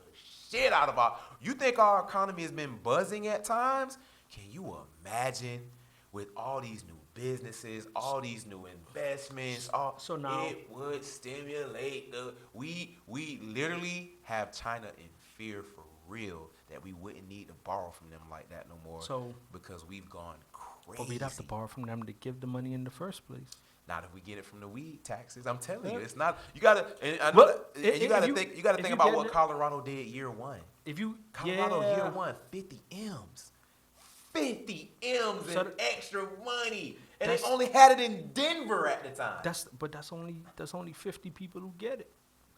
S2: shit out of our. You think our economy has been buzzing at times? Can you imagine with all these new businesses, all these new investments?
S1: So now
S2: it would stimulate the. We literally have China in fear for real that we wouldn't need to borrow from them like that no more.
S1: So
S2: because we've gone crazy.
S1: But we'd have to borrow from them to give the money in the first place.
S2: Not if we get it from the weed taxes. I'm telling you, it's not. You gotta. And I know you gotta think. You gotta think about what Colorado did year one. Colorado year one, 50 M's, 50 M's in extra money, and they only had it in Denver at the time.
S1: That's only 50 people who get it.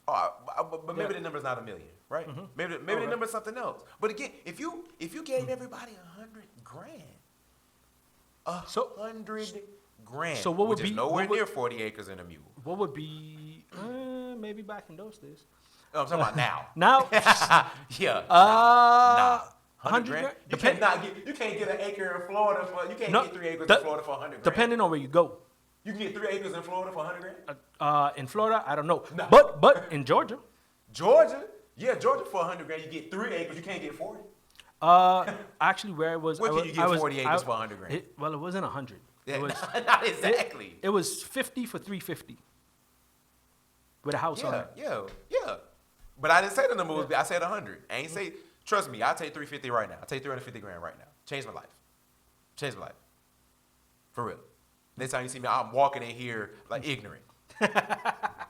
S2: But maybe the number's not a million, right? Mm-hmm. Maybe the number's something else. But again, if you gave everybody $100,000. $100,000.
S1: So what would
S2: which is
S1: be
S2: nowhere near 40 acres and a mule?
S1: What would be maybe back in those days?
S2: No, I'm talking about now.
S1: Now?
S2: Yeah. Nah. $100,000. You can't get an acre in Florida for. You can't get 3 acres in Florida for $100,000.
S1: Depending on where you go.
S2: You can get 3 acres in Florida for $100,000.
S1: In Florida, I don't know.
S2: Nah.
S1: But in Georgia.
S2: Georgia for $100,000, you get 3 acres. You can't get 40.
S1: Actually, where it was,
S2: where can you get 40 acres for $100,000?
S1: Well, it wasn't 100.
S2: Yeah,
S1: it was,
S2: not exactly.
S1: It was 50 for $350 with a house on it.
S2: Yeah. But I didn't say the number was. I said 100. I ain't say. Trust me, I'll take 350 right now. I'll take 350 grand right now. Change my life. For real. Next time you see me, I'm walking in here like ignorant.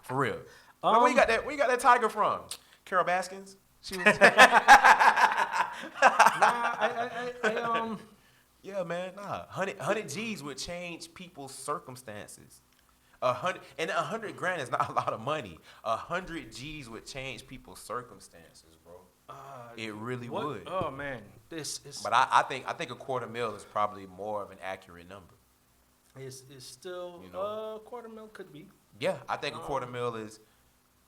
S2: For real. Where you got that tiger from? Carol Baskins? She was. Yeah, man. Nah. 100 G's would change people's circumstances. 100 grand is not a lot of money. 100 G's would change people's circumstances, bro. It really would.
S1: Oh man, this is.
S2: But I think $250,000 is probably more of an accurate number.
S1: It's still $250,000 could be.
S2: Yeah, I think $250,000 is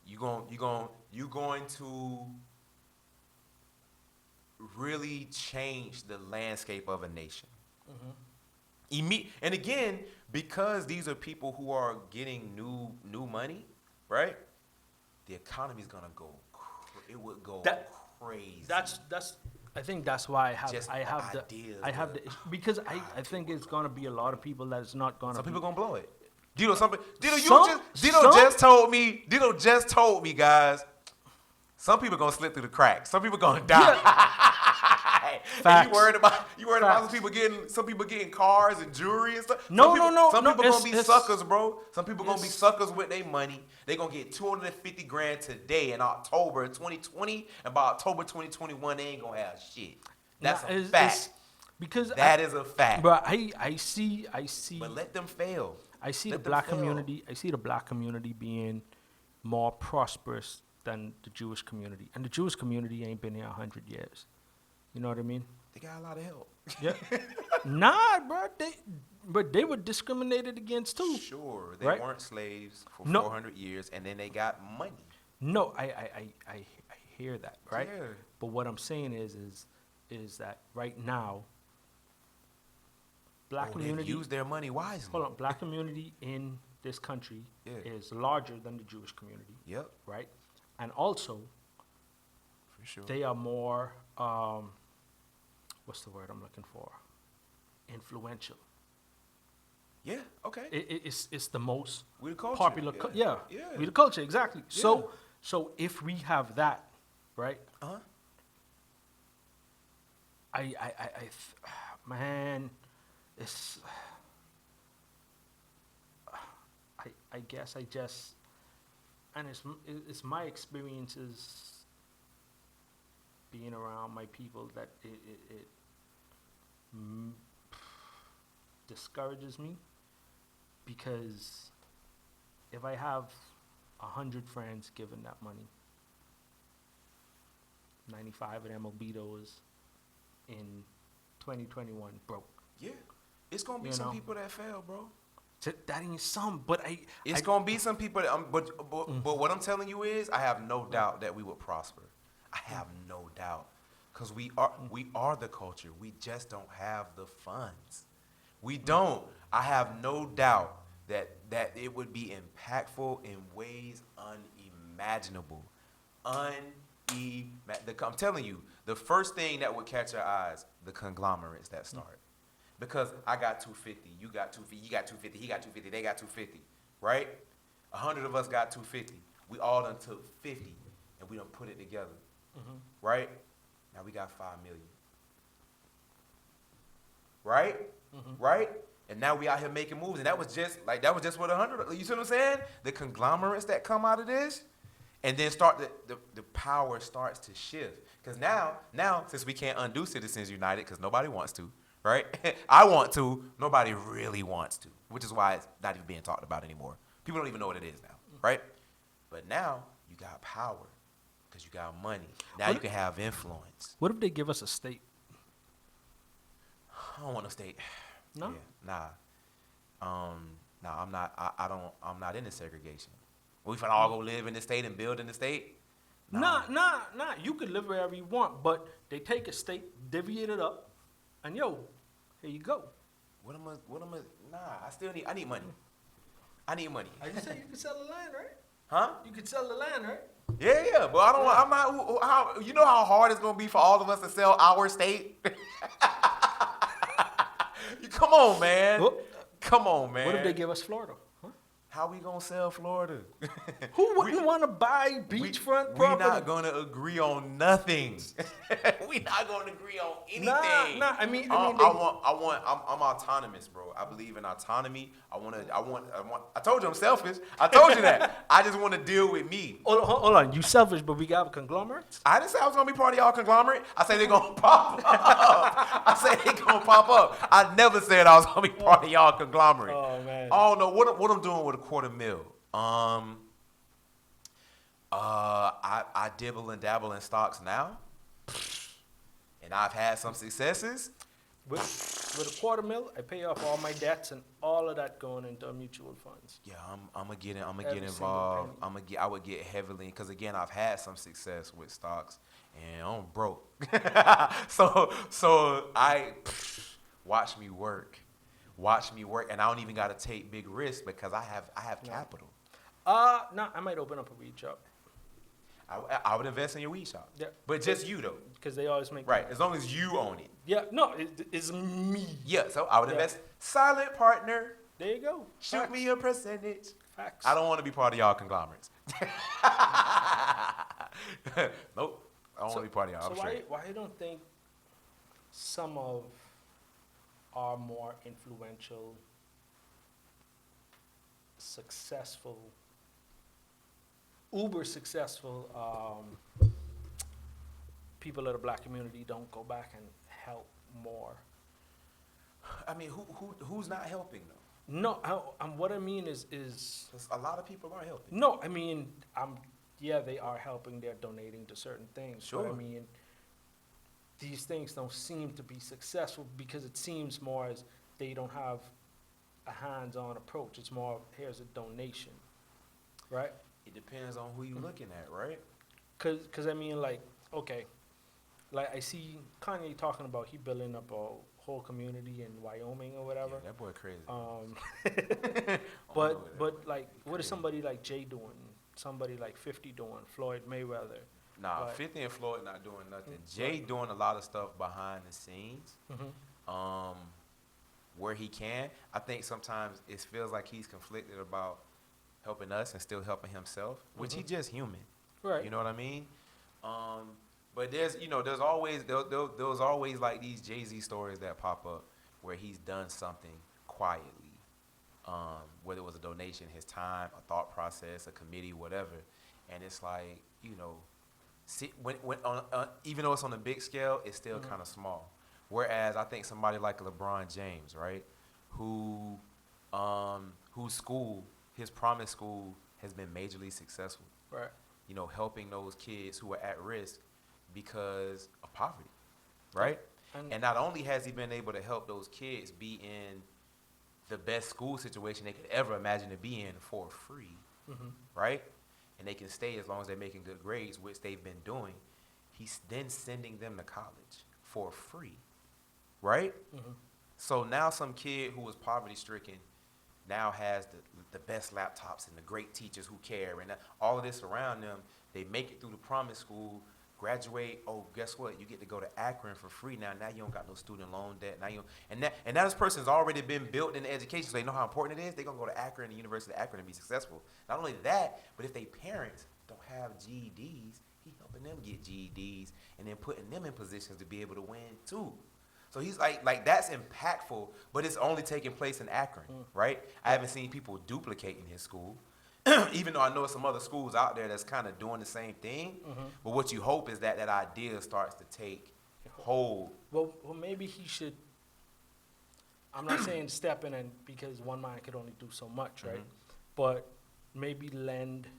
S2: you going to really change the landscape of a nation. Mm-hmm. And again, because these are people who are getting new money, right? The economy's gonna go. It would go crazy.
S1: That's. I think that's why I have the because I think it's gonna be a lot of people that's not gonna.
S2: Some people gonna blow it. Dito just told me, guys. Some people gonna slip through the cracks. Some people gonna die. Yeah.
S1: Facts.
S2: You worried about some people getting cars and jewelry and stuff.
S1: No.
S2: Some people gonna be suckers, bro. Some people gonna be suckers with their money. They gonna get $250 grand today in October 2020, and by October 2021, they ain't gonna have shit. That's a fact.
S1: Because
S2: that is a fact.
S1: But I see.
S2: But let them fail.
S1: I see the black community. I see the black community being more prosperous than the Jewish community, and the Jewish community ain't been here 100 years. You know what I mean?
S2: They got a lot of help.
S1: Yeah. Nah, bro. They were discriminated against too.
S2: Sure, they weren't slaves for 400 years, and then they got money.
S1: No, I hear that, right?
S2: Yeah.
S1: But what I'm saying is that right now, black community
S2: use their money wisely.
S1: Hold on, black community in this country is larger than the Jewish community.
S2: Yep.
S1: Right, and also,
S2: for sure,
S1: they are more. What's the word I'm looking for? Influential.
S2: Yeah. Okay.
S1: It's the most
S2: We the culture.
S1: popular.
S2: Yeah.
S1: Yeah,
S2: Yeah.
S1: we the culture exactly.
S2: Yeah.
S1: So if we have that, right?
S2: Uh-huh.
S1: Man, it's I guess I just and it's my experiences being around my people that it mm, discourages me because if I have 100 friends giving that money, 95 of them will be those in 2021 broke.
S2: Yeah. It's gonna be
S1: You
S2: some
S1: know,
S2: people that fail, bro.
S1: that ain't some, but
S2: It's
S1: I
S2: gonna be some people that, but what I'm telling you is, I have no doubt that we would prosper. I have no doubt, cause we are the culture. We just don't have the funds. We don't. I have no doubt that it would be impactful in ways unimaginable. I'm telling you, the first thing that would catch our eyes, the conglomerates that start. Because I got 250, you got 250, you got 250, he got 250, they got 250, right? 100 of us got 250. We all done took 50 and we done put it together, right? Now we got 5 million, right? Right? And now we out here making moves, and that was just what 100. You see what I'm saying? The conglomerates that come out of this, and then the power starts to shift. Because now since we can't undo Citizens United, because nobody wants to, right? I want to. Nobody really wants to, which is why it's not even being talked about anymore. People don't even know what it is now, right? But now you got power because you got money. Now you can have influence.
S1: What if they give us a state?
S2: I don't want no state.
S1: No?
S2: Yeah, nah, I'm not. I'm not into segregation. We finna all go live in the state and build in the state.
S1: Nah. You can live wherever you want, but they take a state, divvy it up, and yo, here you go.
S2: What am I? Nah, I need money. I need money.
S1: I just say you can sell the land, right?
S2: Huh?
S1: You can sell the land, right?
S2: Yeah, but I don't. I'm not. How you know how hard it's gonna be for all of us to sell our state? Come on, man. Come on, man.
S1: What if they give us Florida? Huh?
S2: How we gonna sell Florida?
S1: Who wouldn't want to buy beachfront property?
S2: We're not gonna agree on nothing. We're not gonna agree on anything.
S1: Nah. I mean,
S2: I'm autonomous, bro. I believe in autonomy. I told you I'm selfish. I told you that. I just want to deal with me.
S1: Hold on. You selfish, but we got conglomerates?
S2: I didn't say I was gonna be part of y'all conglomerate. I said they're gonna pop up. I said they're gonna pop up. I never said I was gonna be part of y'all conglomerate.
S1: Oh man.
S2: I don't know what I'm doing with $250,000. I dibble and dabble in stocks now, and I've had some successes.
S1: With $250,000, I pay off all my debts and all of that going into mutual funds.
S2: Yeah, I'm gonna get
S1: Every
S2: involved.
S1: single
S2: I would get heavily because again, I've had some success with stocks, and I'm broke. so I watch me work, and I don't even gotta take big risks because I have capital.
S1: No, I might open up a weed shop.
S2: I would invest in your weed shop.
S1: Yeah.
S2: But just you though.
S1: Because they always make
S2: Right.
S1: money.
S2: As long as you own it.
S1: Yeah, no, it's me.
S2: Yeah. So I would invest. Silent partner.
S1: There you go.
S2: Shoot
S1: Facts.
S2: me a percentage.
S1: Facts.
S2: I don't want to be part of y'all conglomerates. Nope. I don't want to be part of y'all.
S1: So
S2: I'm straight.
S1: why you don't think some of our more influential, successful, uber successful people of the black community don't go back and help more?
S2: I mean, who's not helping though?
S1: No, what I mean is
S2: 'Cause a lot of people aren't helping.
S1: no, I mean, yeah, they are helping. They're donating to certain things. But I
S2: Sure.
S1: mean, these things don't seem to be successful because it seems more as they don't have a hands-on approach. It's more of, here's a donation, right?
S2: It depends on who you're looking at, right?
S1: Cause I mean, like, okay, like I see Kanye talking about he building up a whole community in Wyoming or whatever.
S2: Yeah, that boy crazy.
S1: But like, what is somebody like Jay doing? Somebody like 50 doing? Floyd Mayweather?
S2: Nah,
S1: Like-
S2: 50 and Floyd not doing nothing. Jay doing a lot of stuff behind the scenes. where he can. I think sometimes it feels like he's conflicted about helping us and still helping himself, which he just human.
S1: Right.
S2: You know what I mean? But there's there's always there's always like these Jay-Z stories that pop up where he's done something quietly, whether it was a donation, his time, a thought process, a committee, whatever, and it's like see, when on even though it's on a big scale, it's still kind of small. Whereas I think somebody like LeBron James, right, who whose school, his promise school, has been majorly successful.
S1: Right.
S2: Helping those kids who are at risk because of poverty, right? And not only has he been able to help those kids be in the best school situation they could ever imagine to be in for free, right? And they can stay as long as they're making good grades, which they've been doing. He's then sending them to college for free, right? So now some kid who was poverty stricken now has the best laptops and the great teachers who care and all of this around them. They make it through the promise school, graduate. Oh, guess what? You get to go to Akron for free now. Now you don't got no student loan debt. Now and this person's already been built in education, so they know how important it is. They're gonna go to Akron, the University of Akron, and be successful. Not only that, but if they parents don't have GEDs, he helping them get GEDs and then putting them in positions to be able to win too. So he's like that's impactful, but it's only taking place in Akron, right? I haven't seen people duplicating his school, even though I know some other schools out there that's kind of doing the same thing. But what you hope is that idea starts to take hold.
S1: Well, maybe he should. I'm not saying step in and because one man could only do so much, right? But maybe lend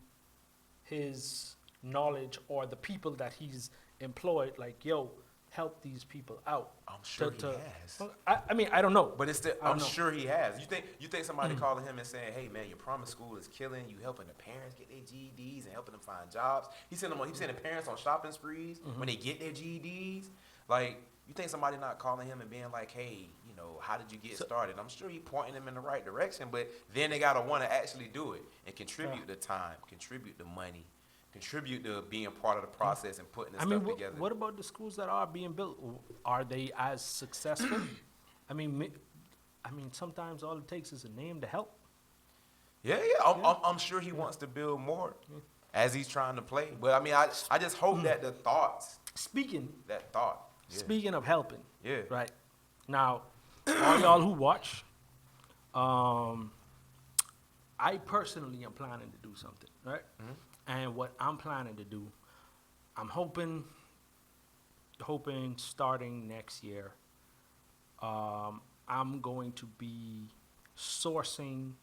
S1: his knowledge or the people that he's employed, like, yo, help these people out.
S2: I'm sure he has.
S1: I mean, I don't know.
S2: But I'm sure he has. You think somebody calling him and saying, "Hey man, your promise school is killing you, helping the parents get their GEDs and helping them find jobs." He's sending parents on shopping sprees when they get their GEDs. Like, you think somebody not calling him and being like, "Hey, how did you get started?" I'm sure he pointing them in the right direction, but then they gotta want to actually do it and contribute the time, contribute the money, contribute to being part of the process and putting this stuff together.
S1: What about the schools that are being built? Are they as successful? I mean, sometimes all it takes is a name to help.
S2: Yeah. I'm sure he wants to build more as he's trying to play. But I mean, I just hope that the thoughts.
S1: Speaking of helping.
S2: Yeah.
S1: Right. Now, all y'all who watch, I personally am planning to do something, right? And what I'm planning to do, I'm hoping starting next year, I'm going to be sourcing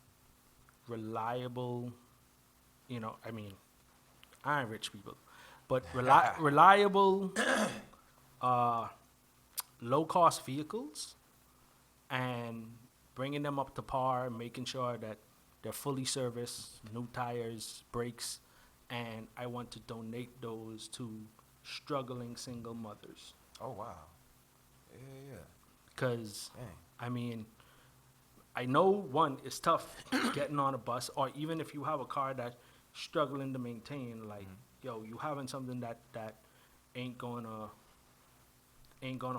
S1: reliable, I ain't rich people, but reliable, low-cost vehicles and bringing them up to par, making sure that they're fully serviced, new tires, brakes, and I want to donate those to struggling single mothers.
S2: Oh, wow. Yeah.
S1: Because, I mean, I know, one, it's tough getting on a bus, or even if you have a car that's struggling to maintain, like, yo, you having something that ain't gonna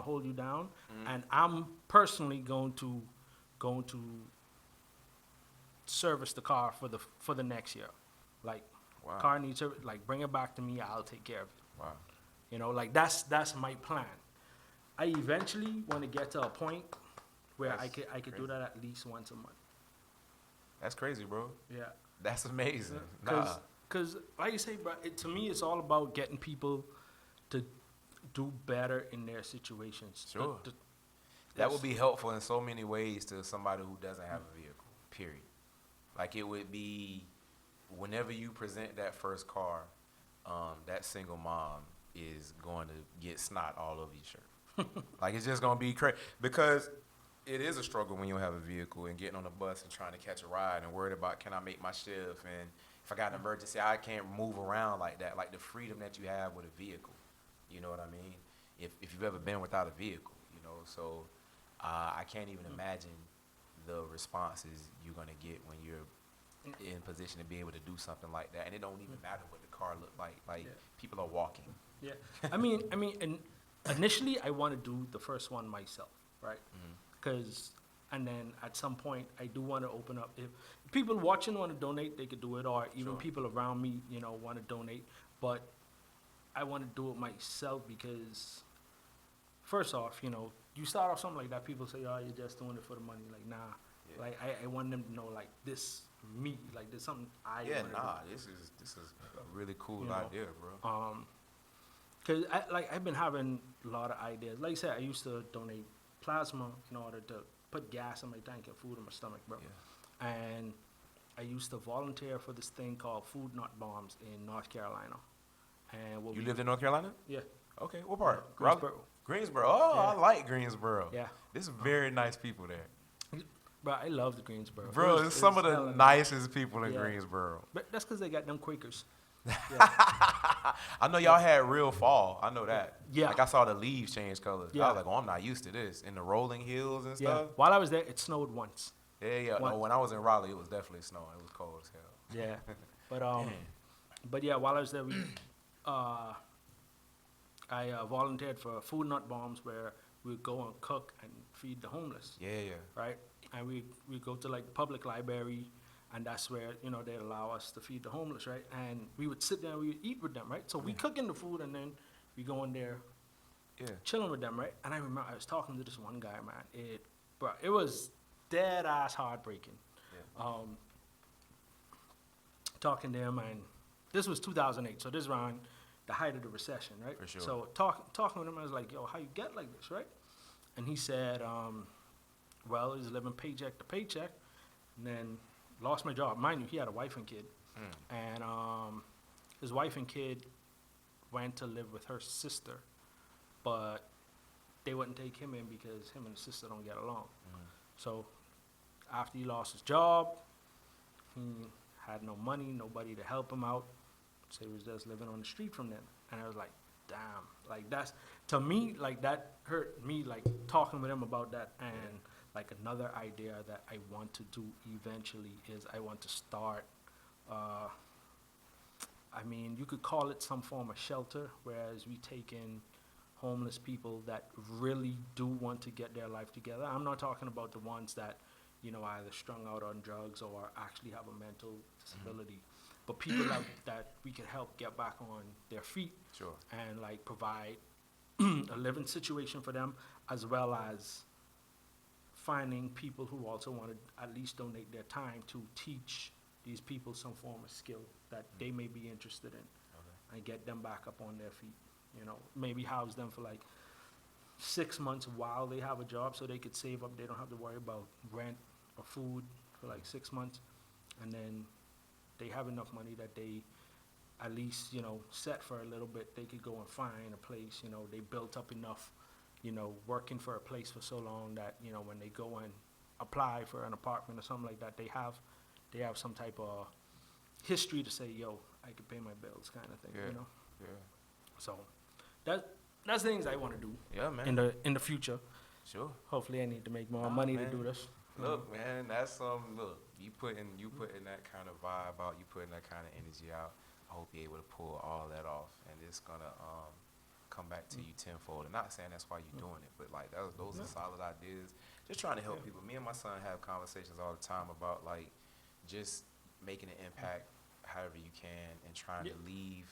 S1: hold you down. And I'm personally going to service the car for the next year. Like,
S2: wow.
S1: Car needs service, like, bring it back to me, I'll take care of it.
S2: Wow.
S1: Like, that's my plan. I eventually want to get to a point where I could do that at least once a month.
S2: That's crazy, bro.
S1: Yeah.
S2: That's amazing.
S1: Because, like you say, bro, to me, it's all about getting people to do better in their situations.
S2: Sure. That would be helpful in so many ways to somebody who doesn't have a vehicle, period. Like, it would be, whenever you present that first car, that single mom is going to get snot all over your shirt. Like, it's just going to be crazy. Because it is a struggle when you don't have a vehicle and getting on a bus and trying to catch a ride and worried about, can I make my shift? And if I got an emergency, I can't move around like that. Like, the freedom that you have with a vehicle. You know what I mean? If you've ever been without a vehicle, So I can't even imagine the responses you're going to get when you're in position to be able to do something like that. And it don't even matter what the car look like. Like, people are walking.
S1: Yeah. I mean, and initially I want to do the first one myself, right? Because And then at some point, I do want to open up. If people watching want to donate, they could do it, or even
S2: Sure.
S1: people around me, want to donate. But I want to do it myself because, first off, you start off something like that, people say, oh, you're just doing it for the money. Like, nah.
S2: Yeah.
S1: Like, I want them to know, like, this me. Like, there's something I
S2: Yeah,
S1: want to
S2: nah, this is a really cool
S1: You know,
S2: idea, bro.
S1: do. Because, I've been having a lot of ideas. Like I said, I used to donate plasma in order to put gas in my tank and food in my stomach, bro.
S2: Yeah.
S1: And I used to volunteer for this thing called Food Not Bombs in North Carolina. And what
S2: You
S1: we
S2: lived in North Carolina?
S1: Yeah.
S2: Okay, what part?
S1: Yeah, Greensboro.
S2: Raleigh? Greensboro. Oh,
S1: Yeah.
S2: I like Greensboro.
S1: Yeah.
S2: There's very nice people there.
S1: Bro, I love the Greensboro.
S2: Bro, it's some of the
S1: hella
S2: nicest people in
S1: Yeah.
S2: Greensboro.
S1: But that's because they got them Quakers. Yeah.
S2: I know y'all had real fall. I know that.
S1: Yeah.
S2: Like I saw the leaves change colors. I
S1: Yeah.
S2: was like, oh, I'm not used to this. In the rolling hills and
S1: Yeah.
S2: stuff.
S1: While I was there, it snowed once.
S2: Yeah. No, when I was in Raleigh, it was definitely snowing. It was cold as hell.
S1: Yeah. But
S2: Man.
S1: but yeah, while I was there, I volunteered for Food Not Bombs, where we would go and cook and feed the homeless,
S2: Yeah.
S1: right? And we go to like the public library, and that's where they'd allow us to feed the homeless, right? And we would sit there and we would eat with them, right? So we cooking the food, and then we go in there
S2: Yeah.
S1: chilling with them, right? And I remember I was talking to this one guy, man. It was dead ass heartbreaking.
S2: Yeah.
S1: Talking to him, and this was 2008, so this is around the height of the recession, right?
S2: For sure.
S1: So talking with him, I was like, yo, how you get like this, right? And he said, well, he's living paycheck to paycheck, and then lost my job. Mind you, he had a wife and kid, and his wife and kid went to live with her sister, but they wouldn't take him in because him and his sister don't get along. So after he lost his job, he had no money, nobody to help him out, so he was just living on the street from them. And I was like, damn, like that's, to me, like that hurt me, like talking with him about that. And like another idea that I want to do eventually is I want to start, I mean, you could call it some form of shelter, whereas we take in homeless people that really do want to get their life together. I'm not talking about the ones that, either strung out on drugs or actually have a mental disability, but people that we can help get back on their feet.
S2: Sure.
S1: And like provide a living situation for them, as well as finding people who also want to at least donate their time to teach these people some form of skill that they may be interested in, and get them back up on their feet. Maybe house them for like 6 months while they have a job, so they could save up. They don't have to worry about rent or food for like 6 months, and then they have enough money that they at least set for a little bit. They could go and find a place. They built up enough, working for a place for so long that when they go and apply for an apartment or something like that, they have some type of history to say, yo, I could pay my bills, kind of thing.
S2: Yeah.
S1: So that's things I want to do
S2: Yeah, man.
S1: in the future.
S2: Sure.
S1: Hopefully, I need to make more
S2: Nah,
S1: money
S2: man.
S1: to do this.
S2: Look, man, that's look, you putting that kind of vibe out, you putting that kind of energy out. I hope you're able to pull all that off, and it's gonna come back to you tenfold. And not saying that's why you're doing it, but like those are solid ideas. Just trying to help people. Me and my son have conversations all the time about like just making an impact however you can, and trying to leave.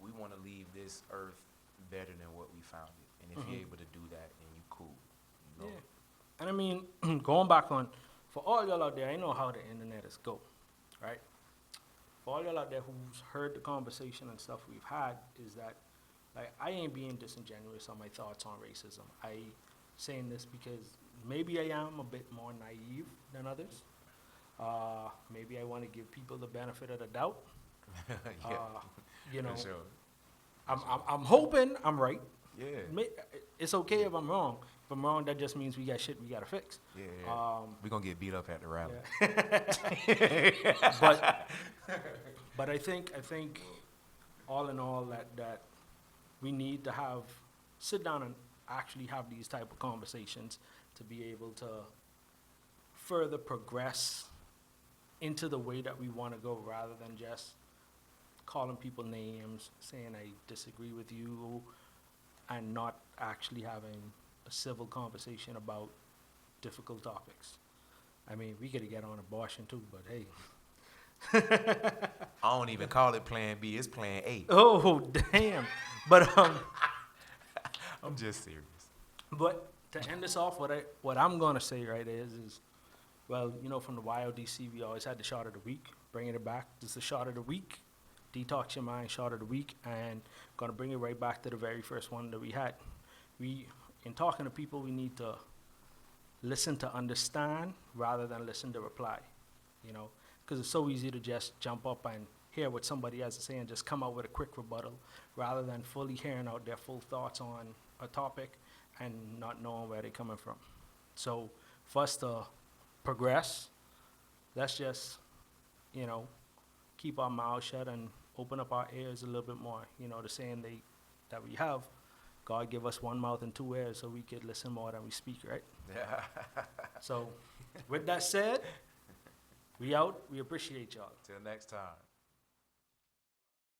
S2: We want to leave this earth better than what we found it. And if you're able to do that, then you cool.
S1: Yeah. And I mean, going back on, for all y'all out there, I know how the internet is go, right? For all y'all out there who's heard the conversation and stuff we've had, is that, like, I ain't being disingenuous on my thoughts on racism. I saying this because maybe I am a bit more naive than others. Maybe I want to give people the benefit of the doubt.
S2: For sure.
S1: I'm hoping I'm right.
S2: Yeah.
S1: It's okay if I'm wrong. If I'm wrong, that just means we got shit we got to fix.
S2: Yeah. We're going to get beat up at the rally.
S1: Yeah. But I think all in all that we need to sit down and actually have these type of conversations to be able to further progress into the way that we want to go, rather than just calling people names, saying I disagree with you, and not actually having a civil conversation about difficult topics. I mean, we could get on abortion too, but hey.
S2: I don't even call it Plan B. It's Plan A.
S1: Oh, damn. But
S2: I'm just serious.
S1: but to end this off, what I'm gonna say right is well, you know, from the YODC, we always had the shot of the week. Bringing it back, this is the shot of the week. Detox Your Mind shot of the week, and gonna bring it right back to the very first one that we had. In talking to people, we need to listen to understand rather than listen to reply, you know, because it's so easy to just jump up and hear what somebody has to say and just come out with a quick rebuttal rather than fully hearing out their full thoughts on a topic and not knowing where they're coming from. So for us to progress, let's just, you know, keep our mouths shut and open up our ears a little bit more. You know, the saying that we have, God give us one mouth and two ears so we could listen more than we speak, right?
S2: Yeah.
S1: So with that said, we out. We appreciate y'all.
S2: Till next time.